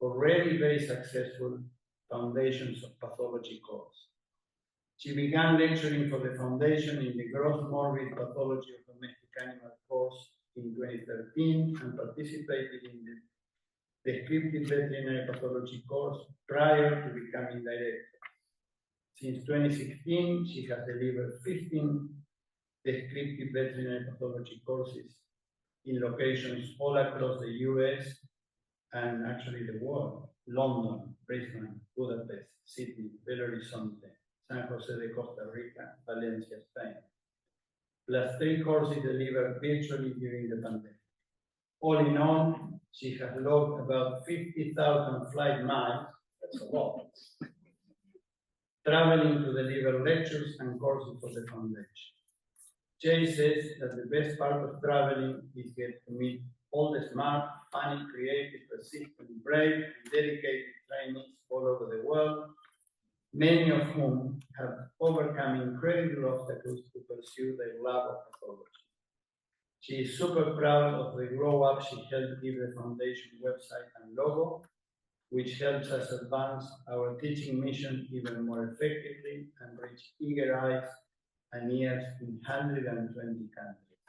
already very successful Foundations of Pathology course. She began lecturing for the foundation in the gross morbid pathology of domestic animal course in 2013 and participated in the descriptive veterinary pathology course prior to becoming director. Since 2016, she has delivered 15 descriptive veterinary pathology courses in locations all across the US and actually the world: London, Brisbane, Budapest, Sydney, Belo Horizonte, San Jose de Costa Rica, Valencia, Spain, plus 3 courses delivered virtually during the pandemic. All in all, she has logged about 50,000 flight miles, that's a lot, traveling to deliver lectures and courses for the foundation. Jay says that the best part of traveling is get to meet all the smart, funny, creative, persistent, brave, and dedicated trainees all over the world, many of whom have overcome incredible obstacles to pursue their love of pathology. She is super proud of the grow up she helped give the foundation website and logo, which helps us advance our teaching mission even more effectively and reach eager eyes and ears in 120 countries.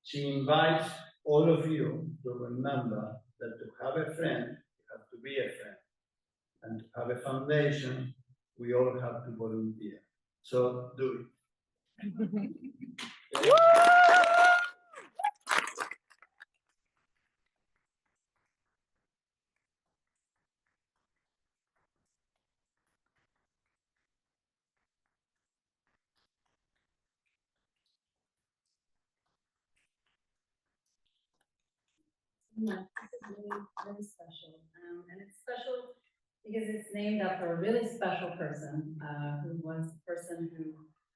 She invites all of you to remember that to have a friend, you have to be a friend. And to have a foundation, we all have to volunteer. So do it. Yeah, this is really, really special. And it's special because it's named after a really special person, who was the person who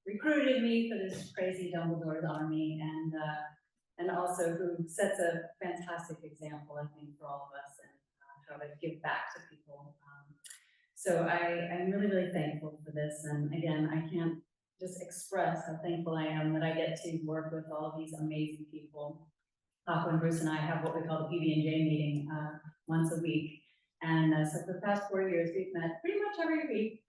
recruited me for this crazy Dumbledore's army and also who sets a fantastic example, I think, for all of us and how to give back to people. So I'm really, really thankful for this. And again, I can't just express how thankful I am that I get to work with all of these amazing people. Paco and Bruce and I have what we call the PB&J meeting once a week. And so for the past 4 years, we've met pretty much every week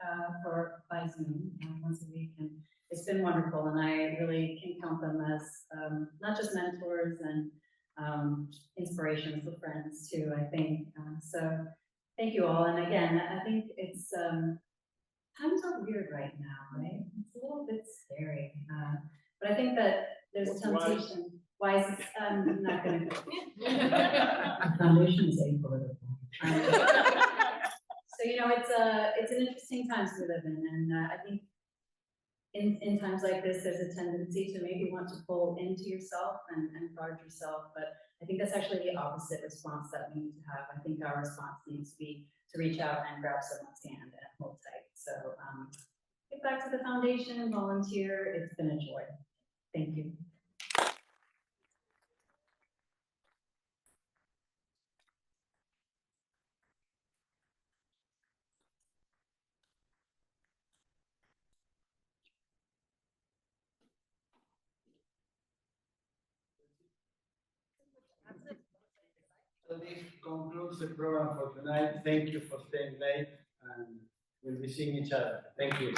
by Zoom, once a week. And it's been wonderful. And I really can count them as not just mentors and inspirations for friends too, I think. So thank you all. And again, I think it's, times are weird right now, right? It's a little bit scary. But I think that there's a temptation. Why is it, I'm not gonna go. The foundation is apolitical. So, you know, it's an interesting times we live in, and I think in times like this, there's a tendency to maybe want to pull into yourself and guard yourself, but I think that's actually the opposite response that we need to have. I think our response needs to be to reach out and grab someone's hand and hold tight. So get back to the foundation, volunteer. It's been a joy. Thank you. So this concludes the program for tonight. Thank you for staying late, and we'll be seeing each other. Thank you.